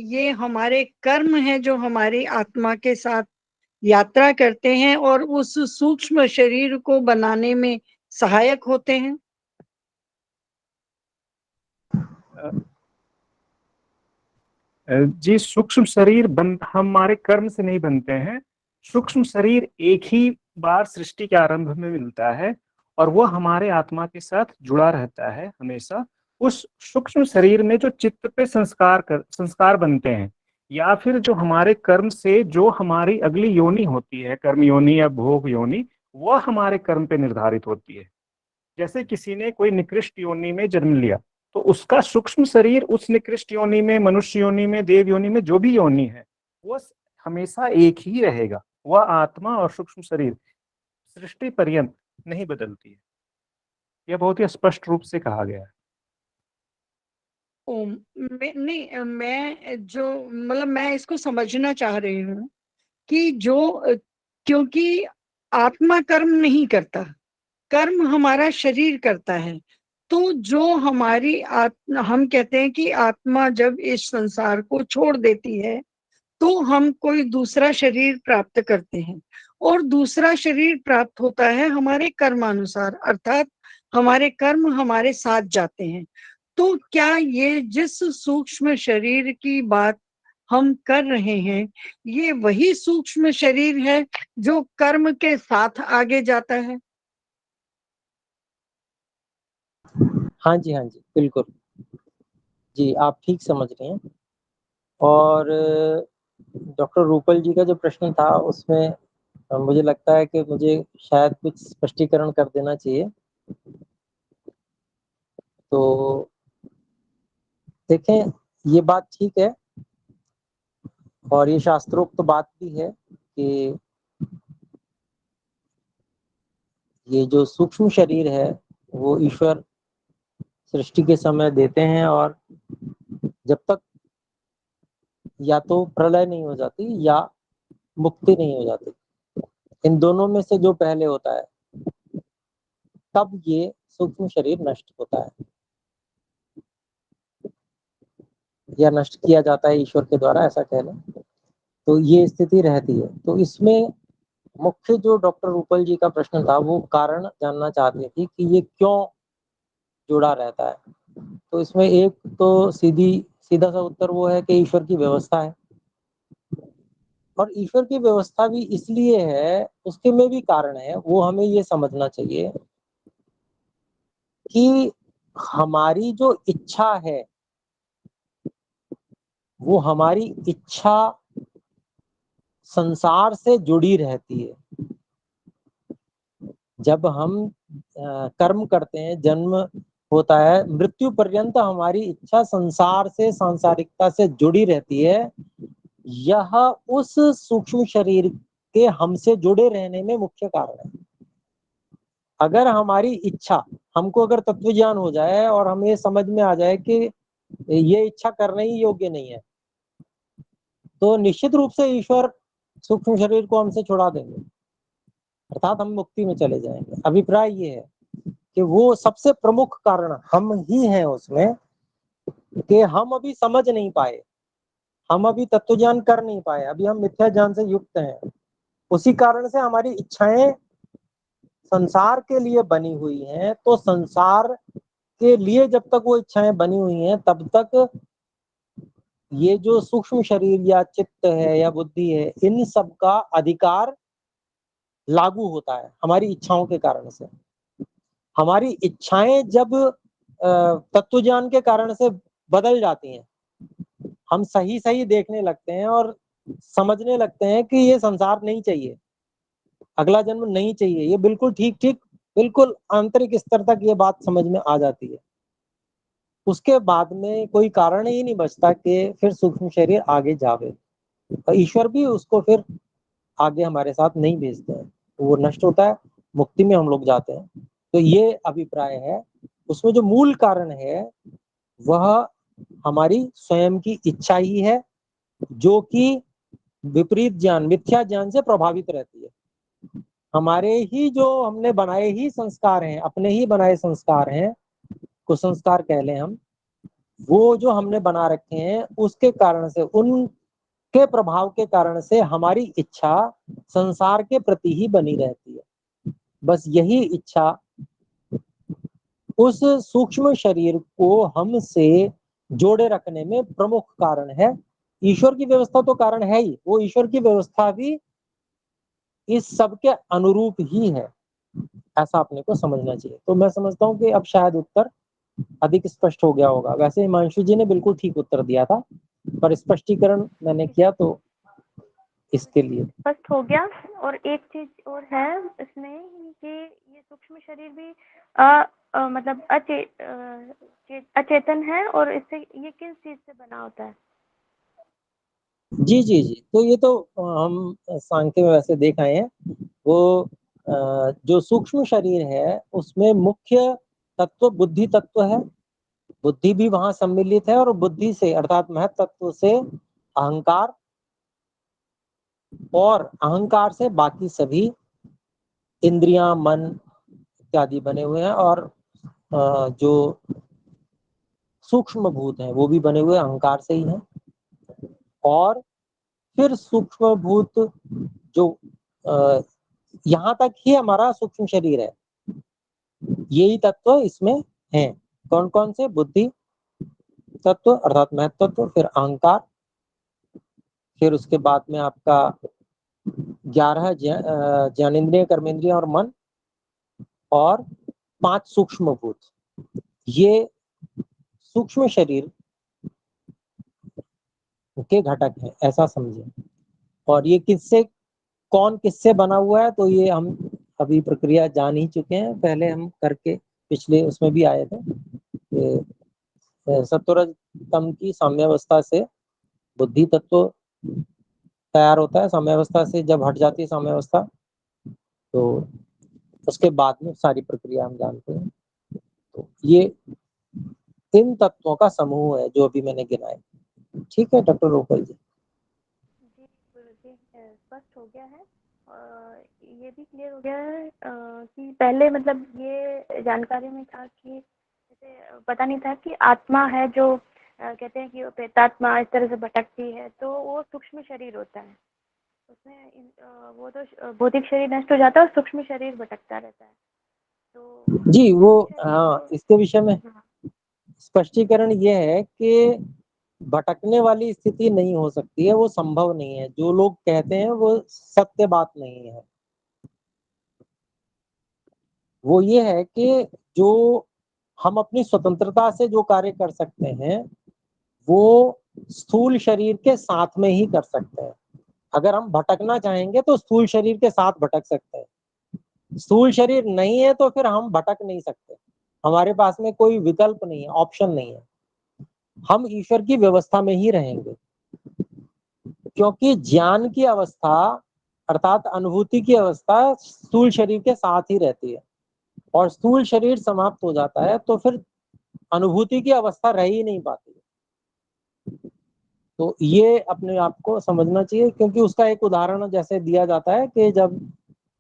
S4: ये हमारे कर्म है जो हमारी आत्मा के साथ यात्रा करते हैं और उस सूक्ष्म शरीर को बनाने में सहायक होते हैं।
S2: जी सूक्ष्म शरीर हमारे कर्म से नहीं बनते हैं। सूक्ष्म शरीर एक ही बार सृष्टि के आरंभ में मिलता है, और वह हमारे आत्मा के साथ जुड़ा रहता है हमेशा। उस सूक्ष्म शरीर में जो चित्त पे संस्कार बनते हैं, या फिर जो हमारे कर्म से जो हमारी अगली योनि होती है, कर्म योनि या भोग योनि, वह हमारे कर्म पे निर्धारित होती है। जैसे किसी ने कोई निकृष्ट योनि में जन्म लिया, तो उसका सूक्ष्म शरीर उस निकृष्ट योनि में, मनुष्य योनि में, देव योनि में, जो भी योनि है, वह हमेशा एक ही रहेगा। वह आत्मा और सूक्ष्म शरीर सृष्टि पर्यंत नहीं बदलती है। यह बहुत ही स्पष्ट रूप से कहा गया है।
S4: मैं जो मतलब मैं इसको समझना चाह रही हूँ कि जो क्योंकि आत्मा कर्म नहीं करता, कर्म हमारा शरीर करता है। तो जो हमारी आत्मा, हम कहते हैं कि आत्मा जब इस संसार को छोड़ देती है तो हम कोई दूसरा शरीर प्राप्त करते हैं, और दूसरा शरीर प्राप्त होता है हमारे कर्मानुसार, अर्थात हमारे कर्म हमारे साथ जाते हैं। तो क्या ये जिस सूक्ष्म शरीर की बात हम कर रहे हैं, ये वही सूक्ष्म शरीर है जो कर्म के साथ आगे जाता है?
S1: हाँ जी, हाँ जी, बिल्कुल। जी, आप ठीक समझ रहे हैं। और डॉक्टर रूपल जी का जो प्रश्न था उसमें मुझे लगता है कि मुझे शायद कुछ स्पष्टीकरण कर देना चाहिए। तो देखें, ये बात ठीक है और ये शास्त्रोक्त बात भी है कि ये जो सूक्ष्म शरीर है वो ईश्वर सृष्टि के समय देते हैं, और जब तक या तो प्रलय नहीं हो जाती या मुक्ति नहीं हो जाती, इन दोनों में से जो पहले होता है तब ये सूक्ष्म शरीर नष्ट होता है या नष्ट किया जाता है ईश्वर के द्वारा, ऐसा कह लें। तो ये स्थिति रहती है। तो इसमें मुख्य जो डॉक्टर रूपल जी का प्रश्न था वो कारण जानना चाहती थी कि ये क्यों जुड़ा रहता है। तो इसमें एक तो सीधा सा उत्तर वो है कि ईश्वर की व्यवस्था है, और ईश्वर की व्यवस्था भी इसलिए है, उसके में भी कारण है, वो हमें ये समझना चाहिए कि हमारी जो इच्छा है वो हमारी इच्छा संसार से जुड़ी रहती है। जब हम कर्म करते हैं, जन्म होता है, मृत्यु पर्यंत हमारी इच्छा संसार से, सांसारिकता से जुड़ी रहती है, यह उस सूक्ष्म शरीर के हमसे जुड़े रहने में मुख्य कारण है। अगर हमारी इच्छा, हमको अगर तत्व ज्ञान हो जाए और हमें समझ में आ जाए कि ये इच्छा करने ही योग्य नहीं है, तो निश्चित रूप से ईश्वर सूक्ष्म शरीर को हमसे छुड़ा देंगे, अर्थात हम मुक्ति में चले जाएंगे। अभिप्राय ये है कि वो सबसे प्रमुख कारण हम ही हैं उसमें, कि हम अभी समझ नहीं पाए, हम अभी तत्व ज्ञान कर नहीं पाए, अभी हम मिथ्या ज्ञान से युक्त हैं। उसी कारण से हमारी इच्छाएं संसार के लिए बनी हुई हैं। तो संसार के लिए जब तक वो इच्छाएं बनी हुई हैं, तब तक ये जो सूक्ष्म शरीर या चित्त है या बुद्धि है, इन सब का अधिकार लागू होता है हमारी इच्छाओं के कारण से। हमारी इच्छाएं जब तत्व ज्ञान के कारण से बदल जाती हैं, हम सही सही देखने लगते हैं और समझने लगते हैं कि ये संसार नहीं चाहिए, अगला जन्म नहीं चाहिए, ये बिल्कुल ठीक ठीक, बिल्कुल आंतरिक स्तर तक ये बात समझ में आ जाती है। उसके बाद में कोई कारण ही नहीं बचता कि फिर सूक्ष्म शरीर आगे जावे, और ईश्वर भी उसको फिर आगे हमारे साथ नहीं भेजते हैं, वो नष्ट होता है, मुक्ति में हम लोग जाते हैं। तो ये अभिप्राय है। उसमें जो मूल कारण है वह हमारी स्वयं की इच्छा ही है, जो कि विपरीत ज्ञान, मिथ्या ज्ञान से प्रभावित रहती है। हमारे ही जो हमने बनाए ही संस्कार हैं, अपने ही बनाए संस्कार हैं, कुसंस्कार कह लें हम, वो जो हमने बना रखे हैं, उसके कारण से, उनके प्रभाव के कारण से हमारी इच्छा संसार के प्रति ही बनी रहती है। बस यही इच्छा उस सूक्ष्म शरीर को हमसे जोड़े रखने में प्रमुख कारण है। ईश्वर की व्यवस्था तो कारण है ही, वो ईश्वर की व्यवस्था भी इस सब के अनुरूप ही है, ऐसा अपने को समझना चाहिए। तो मैं समझता हूँ कि अब शायद उत्तर अधिक स्पष्ट हो गया होगा। वैसे हिमांशु जी ने बिल्कुल ठीक उत्तर दिया था, पर स्पष्टीकरण मैंने किया तो इसके लिए।
S6: स्पष्ट हो गया। और एक चीज और है इसमें कि ये सूक्ष्म शरीर भी मतलब अचेतन है, और इससे ये किस चीज से बना होता है?
S1: जी जी जी, तो ये तो हम सांख्य में वैसे देख आए हैं। वो जो सूक्ष्म शरीर है उसमें मुख्य तत्व बुद्धि तत्व है, बुद्धि भी वहां सम्मिलित है, और बुद्धि से अर्थात महत तत्व से अहंकार, और अहंकार से बाकी सभी इंद्रियां, मन इत्यादि बने हुए हैं, और जो सूक्ष्म भूत हैं वो भी बने हुए अहंकार से ही हैं। और फिर सूक्ष्म भूत जो यहाँ तक ही हमारा सूक्ष्म शरीर है, यही तत्व इसमें हैं। कौन कौन से? बुद्धि तत्व अर्थात महत्व तत्व, फिर अहंकार, फिर उसके बाद में आपका 11 ज्ञानेंद्रिय, कर्मेंद्रिय और मन, और 5 सूक्ष्म भूत। ये सूक्ष्म शरीर के घटक हैं, ऐसा समझे। और ये किससे, कौन किससे बना हुआ है, तो ये हम अभी प्रक्रिया जान ही चुके हैं, पहले हम करके पिछले उसमें भी आए थे। सत्वरज तम की साम्यावस्था से बुद्धि तत्व तैयार होता है, साम्यावस्था से जब हट जाती है साम्यावस्था, तो उसके बाद में सारी प्रक्रिया हम जानते हैं। तो ये इन तत्वों का समूह है जो अभी मैंने गिनाए। ठीक है डॉक्टर रोपल जी?
S6: जी गुरुजी, स्पष्ट हो गया है। ये भी क्लियर हो गया है कि पहले मतलब ये जानकारी में था कि जैसे पता नहीं था कि आत्मा है जो कहते हैं कि वो प्रेतात्मा इस तरह से भटकती है, तो वो सूक्ष्म शरीर होता है उसमें। वो तो भौतिक शरीर नष्ट हो जाता है और सूक्ष्म शरीर भटकता रहता है। तो
S1: जी, वो
S6: सूक्ष्म शरीर
S1: हाँ,
S6: को
S1: इसके विषय में
S6: हाँ,
S1: स्पष्टीकरण ये है कि भटकने वाली स्थिति नहीं हो सकती है, वो संभव नहीं है। जो लोग कहते हैं वो सत्य बात नहीं है। वो ये है कि जो हम अपनी स्वतंत्रता से जो कार्य कर सकते हैं, वो स्थूल शरीर के साथ में ही कर सकते हैं। अगर हम भटकना चाहेंगे तो स्थूल शरीर के साथ भटक सकते हैं। स्थूल शरीर नहीं है तो फिर हम भटक नहीं सकते। हमारे पास में कोई विकल्प नहीं है, ऑप्शन नहीं है, हम ईश्वर की व्यवस्था में ही रहेंगे। क्योंकि ज्ञान की अवस्था अर्थात अनुभूति की अवस्था स्थूल शरीर के साथ ही रहती है, और स्थूल शरीर समाप्त हो जाता है तो फिर अनुभूति की अवस्था रह ही नहीं पाती। तो ये अपने आप को समझना चाहिए, क्योंकि उसका एक उदाहरण जैसे दिया जाता है कि जब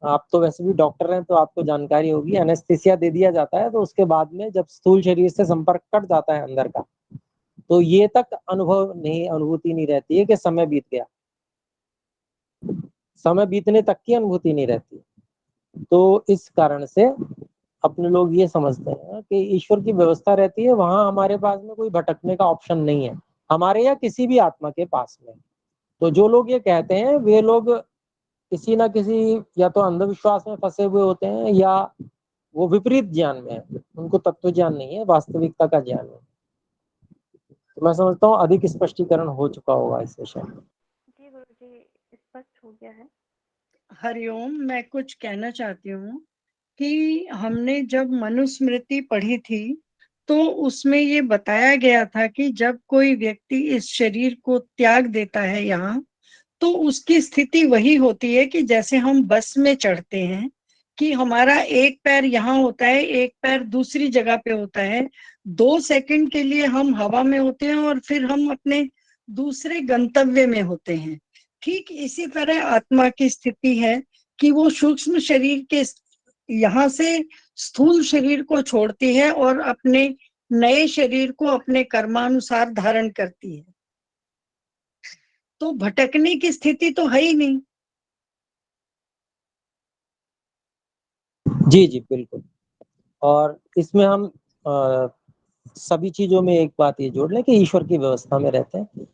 S1: आप तो वैसे भी डॉक्टर हैं तो आपको जानकारी होगी, एनेस्थीसिया दे दिया जाता है तो उसके बाद में जब स्थूल शरीर से संपर्क कट जाता है अंदर का, तो ये तक अनुभूति नहीं रहती है कि समय बीत गया, समय बीतने तक की अनुभूति नहीं रहती। तो इस कारण से अपने लोग ये समझते हैं कि ईश्वर की व्यवस्था रहती है, वहां हमारे पास में कोई भटकने का ऑप्शन नहीं है, हमारे या किसी भी आत्मा के पास में। तो जो लोग ये कहते हैं वे लोग किसी ना किसी या तो अंधविश्वास में फंसे हुए होते हैं, या वो विपरीत ज्ञान में है, उनको तत्व ज्ञान नहीं है, वास्तविकता का ज्ञान है। तो मैं समझता हूँ अधिक स्पष्टीकरण हो चुका होगा इस विषय में।
S6: जी गुरुजी, स्पष्ट हो गया है।
S4: हरिओम, मैं कुछ कहना चाहती हूँ कि हमने जब मनुस्मृति पढ़ी थी तो उसमें ये बताया गया था कि जब कोई व्यक्ति इस शरीर को त्याग देता है यहाँ, तो उसकी स्थिति वही होती है कि जैसे हम बस में चढ़ते हैं कि हमारा एक पैर यहाँ होता है, एक पैर दूसरी जगह पे होता है, 2 सेकंड के लिए हम हवा में होते हैं और फिर हम अपने दूसरे गंतव्य में होते हैं। ठीक इसी तरह आत्मा की स्थिति है कि वो सूक्ष्म शरीर के यहाँ से स्थूल शरीर को छोड़ती है और अपने नए शरीर को अपने कर्मानुसार धारण करती है। तो भटकने की स्थिति तो है ही नहीं।
S1: जी जी बिल्कुल। और इसमें हम सभी चीजों में एक बात ये जोड़ लें कि ईश्वर की व्यवस्था में रहते हैं।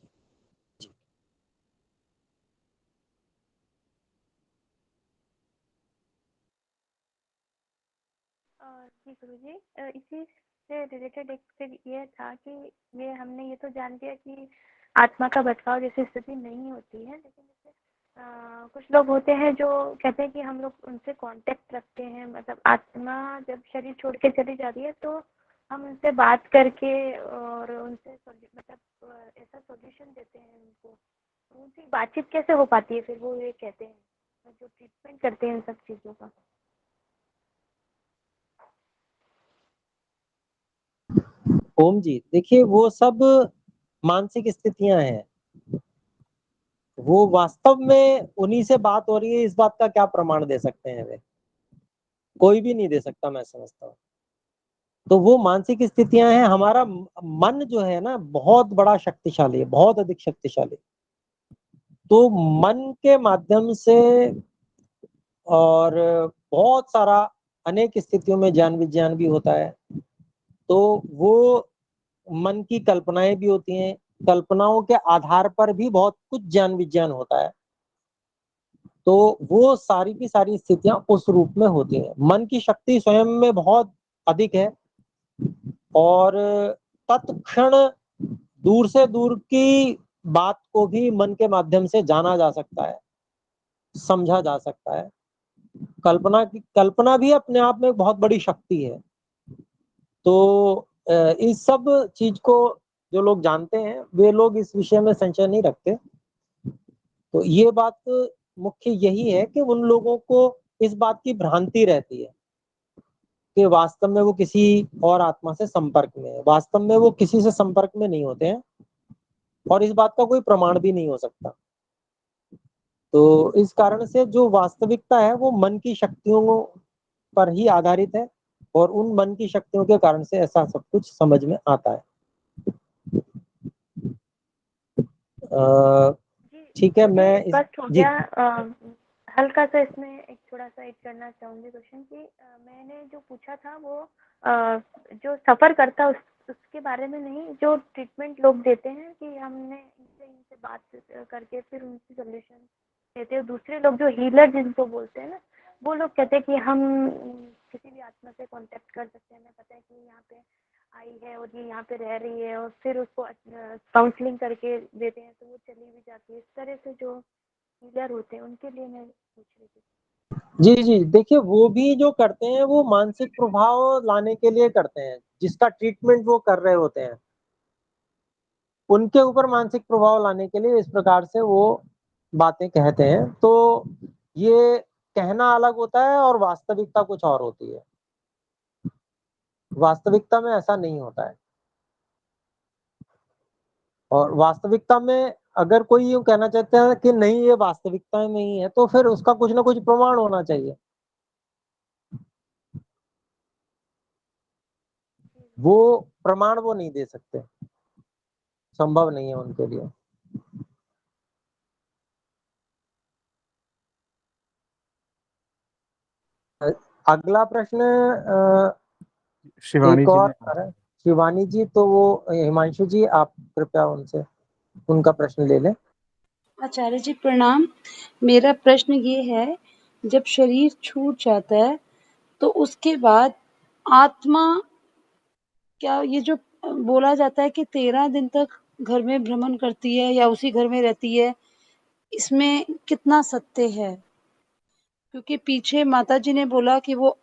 S6: जी गुरुजी, इसी से रिलेटेड एक फिर ये था कि ये हमने ये तो जान लिया कि आत्मा का भटकाव जैसी स्थिति नहीं होती है, लेकिन जैसे कुछ लोग होते हैं जो कहते हैं कि हम लोग उनसे कांटेक्ट रखते हैं, मतलब आत्मा जब शरीर छोड़ के चली जाती है तो हम उनसे बात करके और उनसे मतलब ऐसा सॉल्यूशन देते हैं उनको। तो उनसे बातचीत कैसे हो पाती है फिर, वो ये कहते हैं जो ट्रीटमेंट करते हैं इन सब चीज़ों का।
S1: ओम जी, देखिए वो सब मानसिक स्थितियां हैं, वो वास्तव में उन्हीं से बात हो रही है, इस बात का क्या प्रमाण दे सकते हैं वे? कोई भी नहीं दे सकता, मैं समझता हूँ। तो वो मानसिक स्थितियां हैं। हमारा मन जो है ना बहुत बड़ा शक्तिशाली है, बहुत अधिक शक्तिशाली। तो मन के माध्यम से और बहुत सारा अनेक स्थितियों में ज्ञान विज्ञान भी होता है। तो वो मन की कल्पनाएं भी होती हैं, कल्पनाओं के आधार पर भी बहुत कुछ ज्ञान विज्ञान होता है। तो वो सारी की सारी स्थितियां उस रूप में होती हैं। मन की शक्ति स्वयं में बहुत अधिक है, और तत्क्षण दूर से दूर की बात को भी मन के माध्यम से जाना जा सकता है, समझा जा सकता है। कल्पना भी अपने आप में बहुत बड़ी शक्ति है। तो इस सब चीज को जो लोग जानते हैं वे लोग इस विषय में संशय नहीं रखते। तो ये बात मुख्य यही है कि उन लोगों को इस बात की भ्रांति रहती है कि वास्तव में वो किसी और आत्मा से संपर्क में है। वास्तव में वो किसी से संपर्क में नहीं होते हैं, और इस बात का कोई प्रमाण भी नहीं हो सकता। तो इस कारण से जो वास्तविकता है वो मन की शक्तियों पर ही आधारित है, और उन मन की शक्तियों के कारण से ऐसा सब कुछ समझ में आता है।
S6: जी
S1: ठीक है,
S6: मुझे
S1: मैं
S6: स्पष्ट हो
S1: जी
S6: गया। हल्का सा इसमें एक थोड़ा सा ऐड करना चाहूँगी क्वेश्चन कि मैंने जो पूछा था वो जो सफ़र करता उसके बारे में नहीं, जो ट्रीटमेंट लोग देते हैं कि हमने इनसे बात करके फिर उनसे सोल्यूशन देते हैं। दूसरे लोग जो हीलर जिनको बोलते हैं ना, वो लोग कहते हैं कि हम किसी भी आत्मा से कांटेक्ट कर सकते हैं, हमें पता है कि यहाँ पे आई है और ये यहाँ पे रह रही है, और फिर उसको काउंसलिंग करके देते हैं तो वो चली भी जाती है। इस तरह से जो हीलर होते हैं उनके लिए मैं पूछ रही थी।
S1: जी, देखिए वो भी जो करते हैं वो मानसिक प्रभाव लाने के लिए करते हैं, जिसका ट्रीटमेंट वो कर रहे होते हैं। उनके ऊपर मानसिक प्रभाव लाने के लिए इस प्रकार से वो बातें कहते हैं। तो ये कहना अलग होता है और वास्तविकता कुछ और होती है। वास्तविकता में ऐसा नहीं होता है। और वास्तविकता में अगर कोई यूँ कहना चाहता है कि नहीं ये वास्तविकता में ही है, तो फिर उसका कुछ न कुछ प्रमाण होना चाहिए। वो प्रमाण वो नहीं दे सकते, संभव नहीं है उनके लिए। अगला प्रश्न
S2: शिवानी
S1: एक
S2: जी
S1: और
S2: ने
S1: आ रहा है, शिवानी जी, तो वो हिमांशु जी आप कृपया उनसे उनका प्रश्न ले लें।
S8: आचार्य जी प्रणाम। मेरा प्रश्न ये है, जब शरीर छूट जाता है तो उसके बाद आत्मा, क्या ये जो बोला जाता है कि 13 दिन तक घर में भ्रमण करती है या उसी घर में रहती है, इसमें कितना सत्य है? क्योंकि पीछे माता जी ने बोला कि वो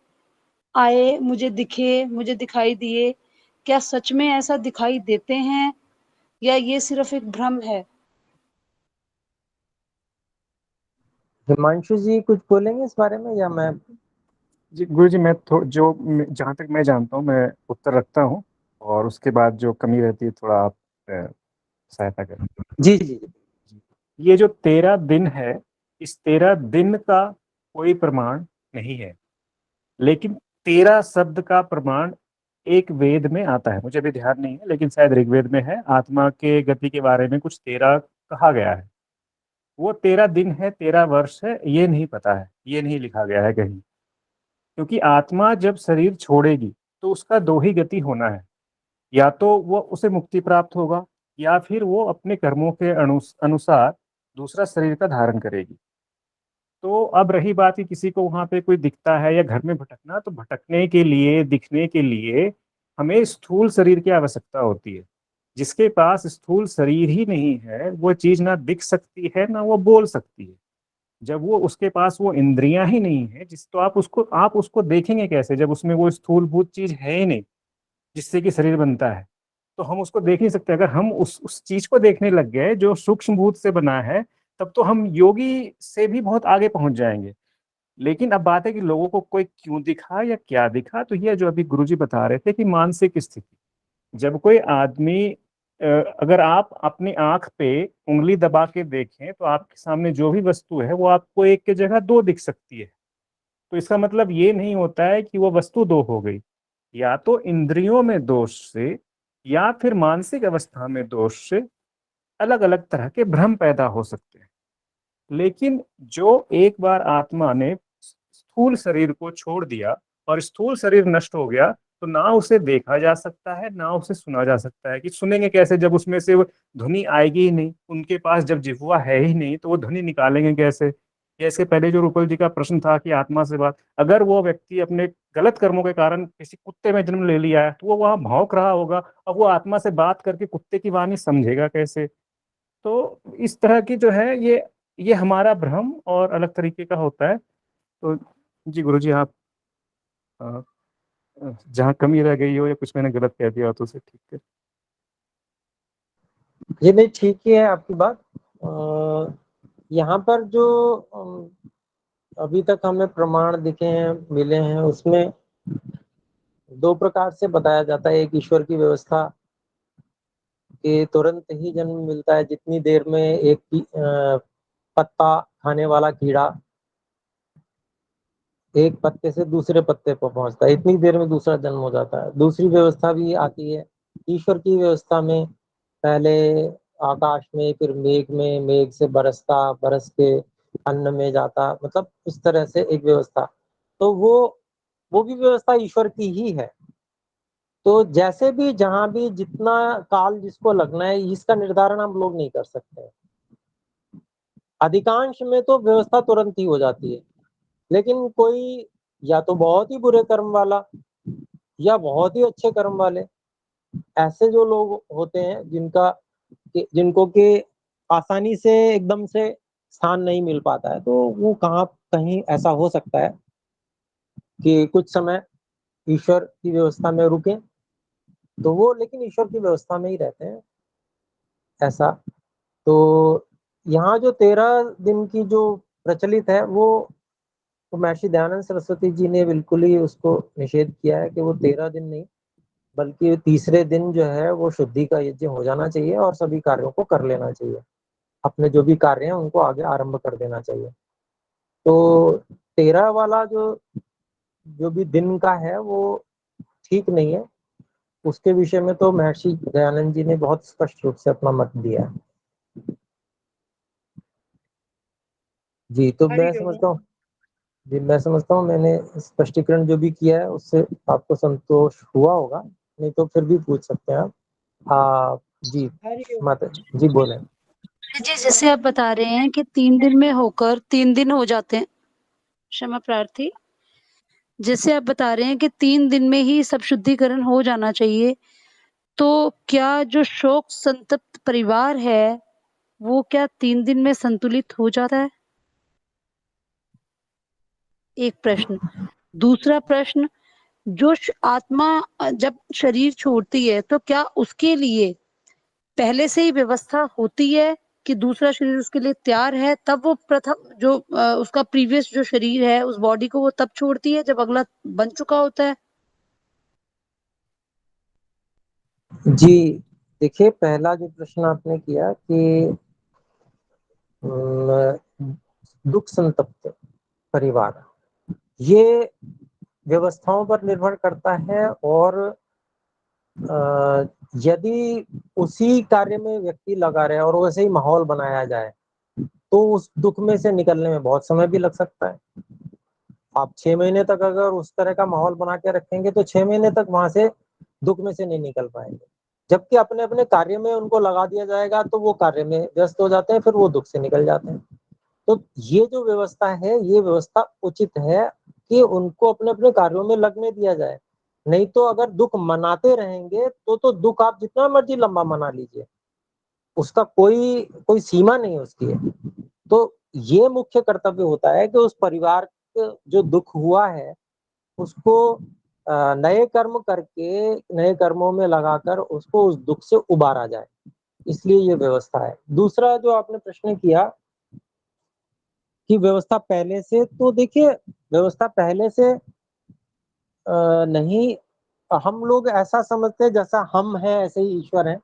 S8: आए, मुझे दिखे, मुझे दिखाई दिए। क्या सच में ऐसा दिखाई देते हैं या ये सिर्फ एक भ्रम है?
S1: हिमांशु जी कुछ बोलेंगे इस बारे में या मैं?
S2: जी गुरु जी, मैं जहाँ तक मैं जानता हूँ मैं उत्तर रखता हूँ, और उसके बाद जो कमी रहती है थोड़ा आप सहायता करें।
S1: जी।
S2: ये जो 13 दिन है, इस 13 दिन का कोई प्रमाण नहीं है, लेकिन 13 शब्द का प्रमाण एक वेद में आता है। मुझे भी ध्यान नहीं है, लेकिन शायद ऋग्वेद में है। आत्मा के गति के बारे में कुछ 13 कहा गया है। वो 13 दिन है, 13 वर्ष है, ये नहीं पता है, ये नहीं लिखा गया है कहीं। क्योंकि आत्मा जब शरीर छोड़ेगी तो उसका दो ही गति होना है, या तो वो उसे मुक्ति प्राप्त होगा, या फिर वो अपने कर्मों के अनुसार दूसरा शरीर का धारण करेगी। तो अब रही बात कि किसी को वहां पे कोई दिखता है या घर में भटकना, तो भटकने के लिए, दिखने के लिए हमें स्थूल शरीर की आवश्यकता होती है। जिसके पास स्थूल शरीर ही नहीं है, वो चीज ना दिख सकती है ना वो बोल सकती है। जब वो उसके पास वो इंद्रियां ही नहीं है, जिस तो आप उसको देखेंगे कैसे, जब उसमें वो स्थूलभूत चीज है ही नहीं जिससे कि शरीर बनता है। तो हम उसको देख नहीं सकते। अगर हम उस चीज को देखने लग गए जो सूक्ष्म भूत से बना है, तब तो हम योगी से भी बहुत आगे पहुंच जाएंगे। लेकिन अब बात है कि लोगों को कोई क्यों दिखा या क्या दिखा, तो ये जो अभी गुरुजी बता रहे थे कि मानसिक स्थिति। जब कोई आदमी अगर आप अपनी आंख पे उंगली दबा के देखें तो आपके सामने जो भी वस्तु है वो आपको एक की जगह दो दिख सकती है। तो इसका मतलब ये नहीं होता है कि वो वस्तु दो हो गई। या तो इंद्रियों में दोष से या फिर मानसिक अवस्था में दोष से अलग अलग तरह के भ्रम पैदा हो सकते हैं। लेकिन जो एक बार आत्मा ने स्थूल शरीर को छोड़ दिया और स्थूल शरीर नष्ट हो गया, तो ना उसे देखा जा सकता है ना उसे सुना जा सकता है। कि सुनेंगे कैसे जब उसमें से वो ध्वनि आएगी ही नहीं। उनके पास जब जिह्वा है ही नहीं तो वो ध्वनि निकालेंगे कैसे? या इसके पहले जो रूपल जी का प्रश्न था कि आत्मा से बात, अगर वो व्यक्ति अपने गलत कर्मों के कारण किसी कुत्ते में जन्म ले लिया है तो वो वहां भौंक रहा होगा, अब वो आत्मा से बात करके कुत्ते की वाणी समझेगा कैसे? तो इस तरह की जो है ये हमारा भ्रम और अलग तरीके का होता है। तो जी गुरुजी, आप अ, जहाँ कमी रह गई हो या कुछ मैंने गलत कह दिया हो तो उसे ठीक कर।
S1: ये नहीं, ठीक ही है आपकी बात। यहाँ पर जो अभी तक हमें प्रमाण दिखे हैं, मिले हैं, उसमें दो प्रकार से बताया जाता है। एक ईश्वर की व्यवस्था कि तुरंत ही जन्म मिलता है, जितनी देर में एक पत्ता खाने वाला कीड़ा एक पत्ते से दूसरे पत्ते पर पहुंचता है, इतनी देर में दूसरा जन्म हो जाता है। दूसरी व्यवस्था भी आती है ईश्वर की व्यवस्था में, पहले आकाश में, फिर मेघ में, मेघ से बरसता, बरस के अन्न में जाता, मतलब इस तरह से एक व्यवस्था। तो वो भी व्यवस्था ईश्वर की ही है। तो जैसे भी जहां भी जितना काल जिसको लगना है, इसका निर्धारण हम लोग नहीं कर सकते। अधिकांश में तो व्यवस्था तुरंत ही हो जाती है, लेकिन कोई या तो बहुत ही बुरे कर्म वाला या बहुत ही अच्छे कर्म वाले, ऐसे जो लोग होते हैं जिनको के आसानी से एकदम से स्थान नहीं मिल पाता है, तो वो कहाँ कहीं ऐसा हो सकता है कि कुछ समय ईश्वर की व्यवस्था में रुके, तो वो लेकिन ईश्वर की व्यवस्था में ही रहते हैं ऐसा। तो यहाँ जो 13 दिन की जो प्रचलित है वो महर्षि दयानंद सरस्वती जी ने बिल्कुल ही उसको निषेध किया है कि वो 13 दिन नहीं, बल्कि तीसरे दिन जो है वो शुद्धि का यज्ञ हो जाना चाहिए और सभी कार्यों को कर लेना चाहिए। अपने जो भी कार्य हैं उनको आगे आरंभ कर देना चाहिए। तो 13 वाला जो भी दिन का है वो ठीक नहीं है। उसके विषय में तो महर्षि दयानंद जी ने बहुत स्पष्ट रूप से अपना मत दिया है। जी, तो मैं समझता हूँ मैंने स्पष्टीकरण जो भी किया है उससे आपको संतोष हुआ होगा, नहीं तो फिर भी पूछ सकते हैं आप। जी माता जी बोले।
S8: जी, जैसे आप बता रहे हैं कि 3 दिन में होकर 3 दिन हो जाते हैं, क्षमा प्रार्थी। जैसे आप बता रहे हैं कि 3 दिन में ही सब शुद्धिकरण हो जाना चाहिए, तो क्या जो शोक संतप्त परिवार है, वो क्या 3 दिन में संतुलित हो जाता है? एक प्रश्न। दूसरा प्रश्न, जो आत्मा जब शरीर छोड़ती है, तो क्या उसके लिए पहले से ही व्यवस्था होती है कि दूसरा शरीर उसके लिए तैयार है, तब वो प्रथम जो उसका प्रीवियस जो शरीर है उस बॉडी को वो तब छोड़ती है जब अगला बन चुका होता है?
S1: जी देखिए, पहला जो प्रश्न आपने किया कि दुख संतप्त परिवार, ये व्यवस्थाओं पर निर्भर करता है और यदि उसी कार्य में व्यक्ति लगा रहे और वैसे ही माहौल बनाया जाए तो उस दुख में से निकलने में बहुत समय भी लग सकता है। आप 6 महीने तक अगर उस तरह का माहौल बना के रखेंगे तो 6 महीने तक वहां से दुख में से नहीं निकल पाएंगे। जबकि अपने अपने कार्य में उनको लगा दिया जाएगा तो वो कार्य में व्यस्त हो जाते हैं, फिर वो दुख से निकल जाते हैं। तो ये जो व्यवस्था है ये व्यवस्था उचित है कि उनको अपने अपने कार्यों में लगने दिया जाए। नहीं तो अगर दुख मनाते रहेंगे तो दुख आप जितना मर्जी लंबा मना लीजिए, उसका कोई कोई सीमा नहीं उसकी है। तो ये मुख्य कर्तव्य होता है कि उस परिवार को जो दुख हुआ है उसको नए कर्म करके नए कर्मों में लगाकर उसको उस दुख से उबारा जाए, इसलिए ये व्यवस्था है। दूसरा जो आपने प्रश्न किया कि व्यवस्था पहले से, तो देखिए व्यवस्था पहले से नहीं, हम लोग ऐसा समझते हैं जैसा हम हैं ऐसे ही ईश्वर है,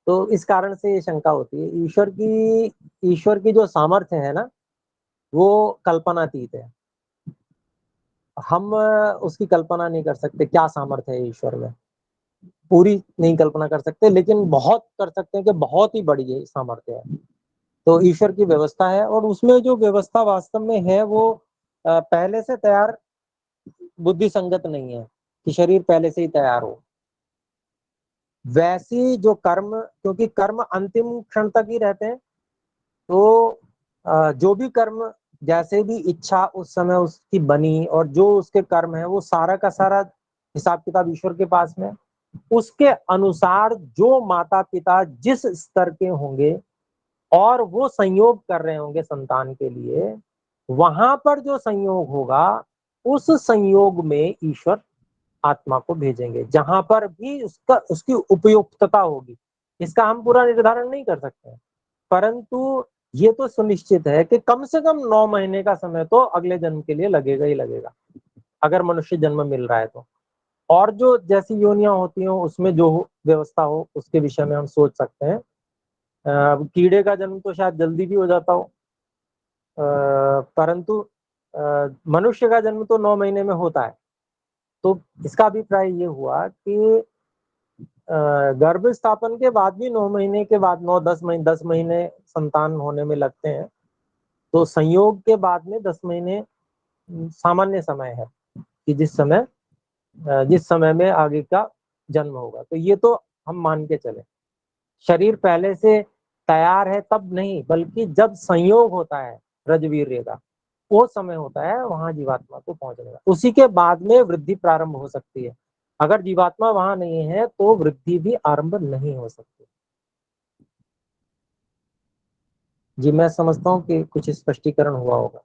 S1: तो इस कारण से ये शंका होती है। ईश्वर की जो सामर्थ्य है ना वो कल्पनातीत है। हम उसकी कल्पना नहीं कर सकते क्या सामर्थ्य है ईश्वर में, पूरी नहीं कल्पना कर सकते, लेकिन बहुत कर सकते हैं कि बहुत ही बड़ी ये सामर्थ्य है। तो ईश्वर की व्यवस्था है और उसमें जो व्यवस्था वास्तव में है वो पहले से तैयार बुद्धि संगत नहीं है कि शरीर पहले से ही तैयार हो। वैसी जो कर्म, क्योंकि कर्म अंतिम क्षण तक ही रहते हैं, तो जो भी कर्म जैसे भी इच्छा उस समय उसकी बनी और जो उसके कर्म है वो सारा का सारा हिसाब किताब ईश्वर के पास में। उसके अनुसार जो माता पिता जिस स्तर के होंगे और वो संयोग कर रहे होंगे संतान के लिए, वहां पर जो संयोग होगा उस संयोग में ईश्वर आत्मा को भेजेंगे, जहां पर भी उसकी उपयुक्तता होगी। इसका हम पूरा निर्धारण नहीं कर सकते हैं, परंतु ये तो सुनिश्चित है कि कम से कम 9 महीने का समय तो अगले जन्म के लिए लगेगा ही लगेगा, अगर मनुष्य जन्म मिल रहा है तो। और जो जैसी योनियां होती हो उसमें जो व्यवस्था हो उसके विषय में हम सोच सकते हैं। कीड़े का जन्म तो शायद जल्दी भी हो जाता हो, परंतु मनुष्य का जन्म तो 9 महीने में होता है। तो इसका अभिप्राय ये हुआ कि गर्भ स्थापन के बाद भी 9 महीने के बाद 10 महीने संतान होने में लगते हैं। तो संयोग के बाद में 10 महीने सामान्य समय है कि जिस समय में आगे का जन्म होगा। तो ये तो हम मान के चले, शरीर पहले से तैयार है तब नहीं, बल्कि जब संयोग होता है रजवीर्य का, वो समय होता है वहां जीवात्मा को पहुंचने का। उसी के बाद में वृद्धि प्रारंभ हो सकती है। अगर जीवात्मा वहां नहीं है तो वृद्धि भी आरंभ नहीं हो सकती। जी मैं समझता हूँ कि कुछ स्पष्टीकरण हुआ होगा।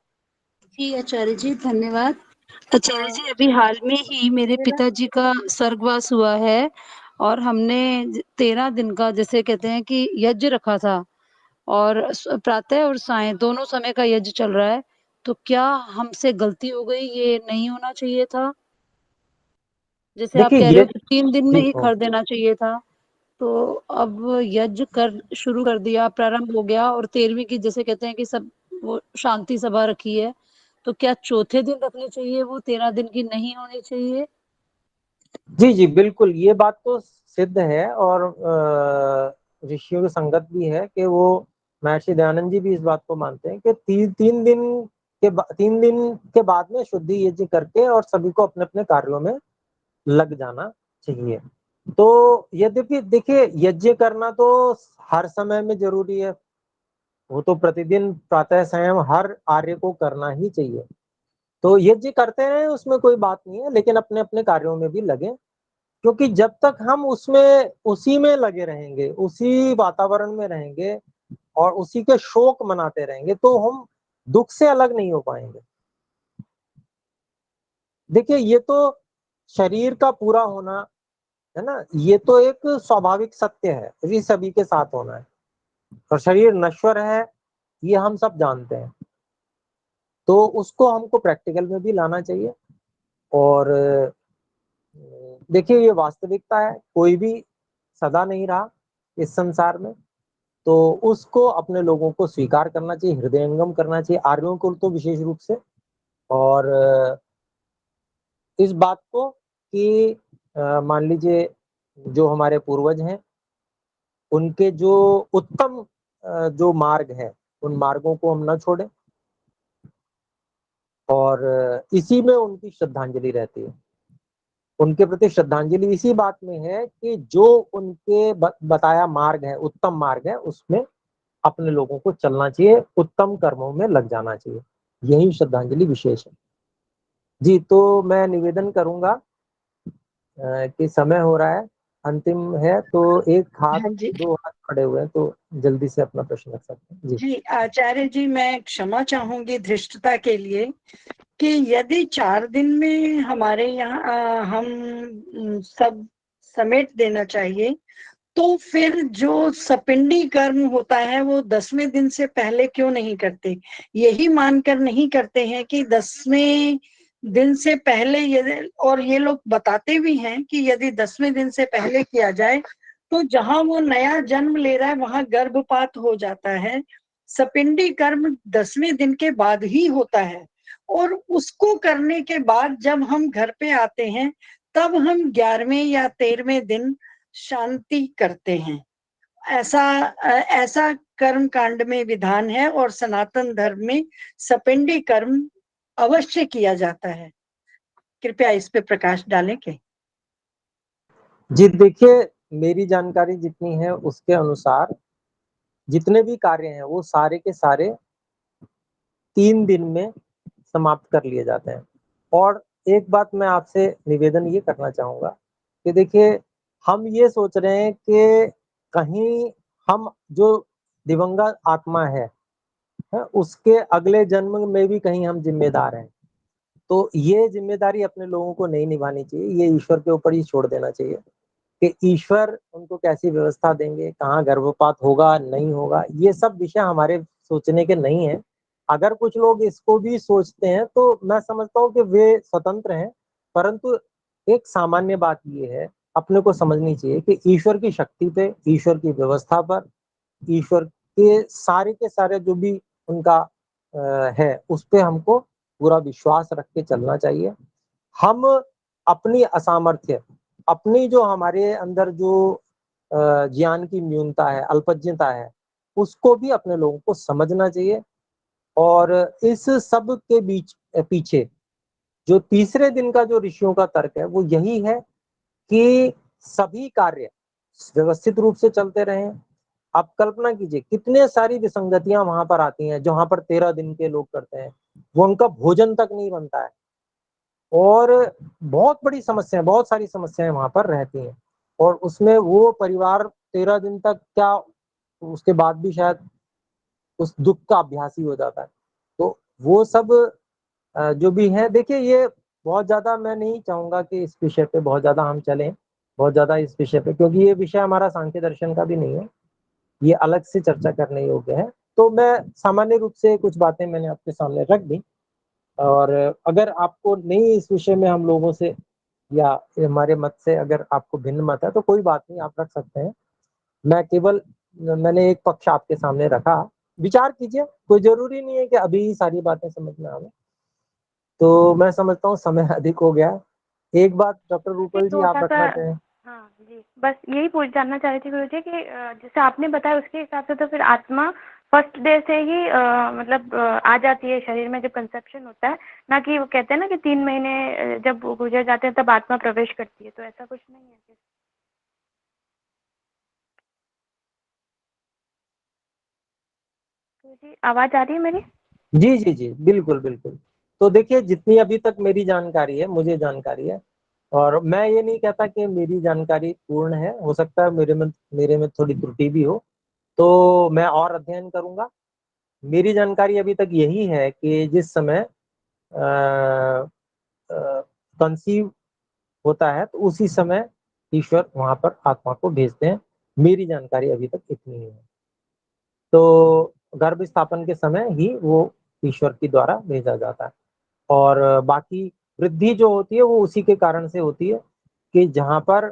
S8: जी आचार्य जी, धन्यवाद। आचार्य जी, अभी हाल में ही मेरे पिताजी का स्वर्गवास हुआ है और हमने 13 दिन का, जैसे कहते हैं कि यज्ञ रखा था, और प्रातः और सायं दोनों समय का यज्ञ चल रहा है। तो क्या हमसे गलती हो गई? ये नहीं होना चाहिए था? जैसे आप
S1: देखिए
S8: कह रहे
S1: ये
S8: हो कि 3 दिन में
S1: जी
S8: ही कर देना चाहिए था, तो अब यज्ञ कर शुरू कर दिया, प्रारंभ हो गया, और 13वीं की जैसे कहते हैं कि सब वो शांति सभा रखी है, तो क्या चौथे दिन रखनी चाहिए? वो 13 दिन की नहीं होनी चाहिए?
S1: जी जी बिल्कुल, ये बात तो सिद्ध है और ऋषियों की संगत भी है कि वो महर्षि दयानंद जी भी इस बात को मानते हैं कि 3 दिन के बाद में शुद्धि यज्ञ करके और सभी को अपने अपने कार्यों में लग जाना चाहिए। तो यद्यपि देखिए यज्ञ करना तो हर समय में जरूरी है, वो तो प्रतिदिन प्रातः सायं हर आर्य को करना ही चाहिए। तो यज्ञ करते रहे उसमें कोई बात नहीं है, लेकिन अपने अपने कार्यों में भी लगे, क्योंकि जब तक हम उसमें उसी में लगे रहेंगे, उसी वातावरण में रहेंगे और उसी के शोक मनाते रहेंगे, तो हम दुख से अलग नहीं हो पाएंगे। देखिए ये तो शरीर का पूरा होना है ना, ये तो एक स्वाभाविक सत्य है, ये सभी के साथ होना है, और शरीर नश्वर है ये हम सब जानते हैं। तो उसको हमको प्रैक्टिकल में भी लाना चाहिए। और देखिए ये वास्तविकता है, कोई भी सदा नहीं रहा इस संसार में, तो उसको अपने लोगों को स्वीकार करना चाहिए, हृदयंगम करना चाहिए, आर्यों को तो विशेष रूप से। और इस बात को कि मान लीजिए जो हमारे पूर्वज हैं उनके जो उत्तम जो मार्ग है उन मार्गों को हम न छोड़ें, और इसी में उनकी श्रद्धांजलि रहती है। उनके प्रति श्रद्धांजलि इसी बात में है कि जो उनके बताया मार्ग है, उत्तम मार्ग है, उसमें अपने लोगों को चलना चाहिए, उत्तम कर्मों में लग जाना चाहिए, यही श्रद्धांजलि विशेष है। जी, तो मैं निवेदन करूंगा कि समय हो रहा है, अंतिम है, तो एक हाथ
S4: हाँ जी।
S1: 2 हाथ खड़े हुए हैं, तो जल्दी से अपना प्रश्न रख सकते हैं। जी
S4: जी आचार्य जी, मैं क्षमा चाहूंगी धृष्टता के लिए कि यदि 4 दिन में हमारे यहाँ हम सब समेट देना चाहिए, तो फिर जो सपिंडी कर्म होता है वो 10वें दिन से पहले क्यों नहीं करते? यही मानकर नहीं करते हैं कि 10वें दिन से पहले यदि, और ये लोग बताते भी हैं कि यदि 10वें दिन से पहले किया जाए तो जहां वो नया जन्म ले रहा है वहां गर्भपात हो जाता है। सपिंडी कर्म 10वें दिन के बाद ही होता है, और उसको करने के बाद जब हम घर पे आते हैं तब हम 11वें या 13वें दिन शांति करते हैं। ऐसा कर्म कांड में विधान है, और सनातन धर्म में सपिंडी कर्म अवश्य किया जाता है। कृपया इस पे प्रकाश डालें के।
S1: जी देखिए, मेरी जानकारी जितनी है उसके अनुसार जितने भी कार्य हैं वो सारे के सारे 3 दिन में समाप्त कर लिए जाते हैं। और एक बात मैं आपसे निवेदन ये करना चाहूंगा कि देखिए हम ये सोच रहे हैं कि कहीं हम जो दिवंगत आत्मा है उसके अगले जन्म में भी कहीं हम जिम्मेदार हैं। तो ये जिम्मेदारी अपने लोगों को नहीं निभानी चाहिए, ये ईश्वर के ऊपर ही छोड़ देना चाहिए कि ईश्वर उनको कैसी व्यवस्था देंगे, कहाँ गर्भपात होगा नहीं होगा, ये सब विषय हमारे सोचने के नहीं है। अगर कुछ लोग इसको भी सोचते हैं तो मैं समझता हूँ कि वे स्वतंत्र हैं, परंतु एक सामान्य बात ये है, अपने को समझनी चाहिए कि ईश्वर की शक्ति पे, ईश्वर की व्यवस्था पर, ईश्वर के सारे जो भी उनका है उस पे हमको पूरा विश्वास रख के चलना चाहिए। हम अपनी असामर्थ्य, अपनी जो हमारे अंदर जो ज्ञान की न्यूनता है, अल्पज्ञता है, उसको भी अपने लोगों को समझना चाहिए। और इस सब के बीच पीछे जो तीसरे दिन का जो ऋषियों का तर्क है वो यही है कि सभी कार्य व्यवस्थित रूप से चलते रहें। आप कल्पना कीजिए कितने सारी विसंगतियां वहां पर आती हैं, जहां पर 13 दिन के लोग करते हैं, वो उनका भोजन तक नहीं बनता है, और बहुत बड़ी समस्याएं, बहुत सारी समस्याएं वहां पर रहती हैं, और उसमें वो परिवार 13 दिन तक क्या, उसके बाद भी शायद उस दुख का अभ्यासी हो जाता है। तो वो सब जो भी है, देखिए ये बहुत ज़्यादा मैं नहीं चाहूँगा कि इस विषय पे बहुत ज़्यादा हम चलें, बहुत ज़्यादा इस विषय पे, क्योंकि ये विषय हमारा सांख्य दर्शन का भी नहीं है, ये अलग से चर्चा करने योग्य है। तो मैं सामान्य रूप से कुछ बातें मैंने आपके सामने रख दी, और अगर आपको नहीं इस विषय में हम लोगों से या हमारे मत से अगर आपको भिन्न मत है तो कोई बात नहीं, आप रख सकते हैं। मैं केवल मैंने एक पक्ष आपके सामने रखा, विचार कीजिए, कोई ज़रूरी नहीं है कि अभी ही सारी बातें समझ में आवे। तो मैं समझता हूँ समय अधिक हो गया। एक बात डॉक्टर रूपल जी आप रखना चाहें?
S6: हाँ जी, बस यही जानना चाह रही थी गुरुजी कि जैसे आपने बताया उसके हिसाब से तो फिर आत्मा फर्स्ट डे से ही मतलब आ जाती है शरीर में जब कंसेप्शन होता है, ना कि वो कहते हैं ना कि 3 महीने जब गुजर जाते हैं तब आत्मा प्रवेश करती है, तो ऐसा कुछ नहीं है क्या? गुरुजी आवाज़ आ रही है मेरी?
S1: जी, जी, जी। बिल्कुल, बिल्कुल। तो देखिए जितनी अभी तक मेरी जानकारी है, मुझे जानकारी है, और मैं ये नहीं कहता कि मेरी जानकारी पूर्ण है, हो सकता है मेरे में थोड़ी त्रुटि भी हो, तो मैं और अध्ययन करूँगा। मेरी जानकारी अभी तक यही है कि जिस समय कंसीव होता है तो उसी समय ईश्वर वहाँ पर आत्मा को भेजते हैं। मेरी जानकारी अभी तक इतनी ही है। तो गर्भ स्थापन के समय ही वो ईश्वर के द्वारा भेजा जाता है, और बाकी वृद्धि जो होती है वो उसी के कारण से होती है कि जहाँ पर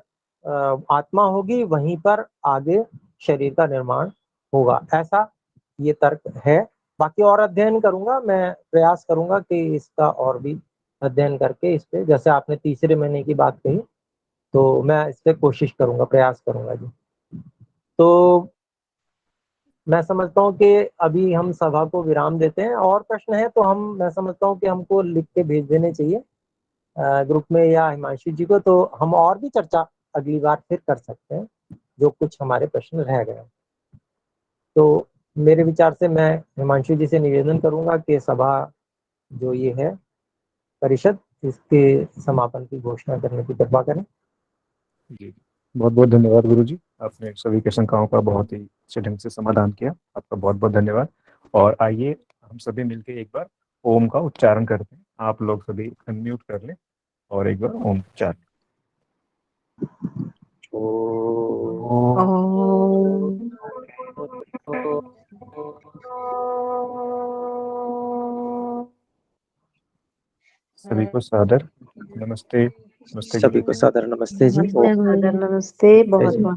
S1: आत्मा होगी वहीं पर आगे शरीर का निर्माण होगा, ऐसा ये तर्क है। बाकी और अध्ययन करूँगा, मैं प्रयास करूँगा कि इसका और भी अध्ययन करके इस पे, जैसे आपने तीसरे महीने की बात कही, तो मैं इस पे कोशिश करूँगा, प्रयास करूँगा जी। तो मैं समझता हूँ कि अभी हम सभा को विराम देते हैं, और प्रश्न है तो मैं समझता हूँ कि हमको लिख के भेज देने चाहिए ग्रुप में या हिमांशु जी को, तो हम और भी चर्चा अगली बार फिर कर सकते हैं, जो कुछ हमारे प्रश्न रह गए। तो मेरे विचार से मैं हिमांशु जी से निवेदन करूँगा कि सभा जो ये है परिषद, इसके समापन की घोषणा करने की कृपा करें।
S2: जी, बहुत बहुत धन्यवाद गुरुजी, आपने सभी के शंकाओं का बहुत ही अच्छे ढंग से समाधान किया, आपका बहुत बहुत धन्यवाद। और आइए हम सभी मिलकर एक बार ओम का उच्चारण करते हैं। आप लोग सभी अनम्यूट कर लें और एक बार ओम उच्चारण। सभी को सादर नमस्ते। नमस्ते
S1: सभी को
S2: गुरुजी।
S1: सादर नमस्ते जी।
S7: नमस्ते, बहुत
S1: जी।
S7: बहुत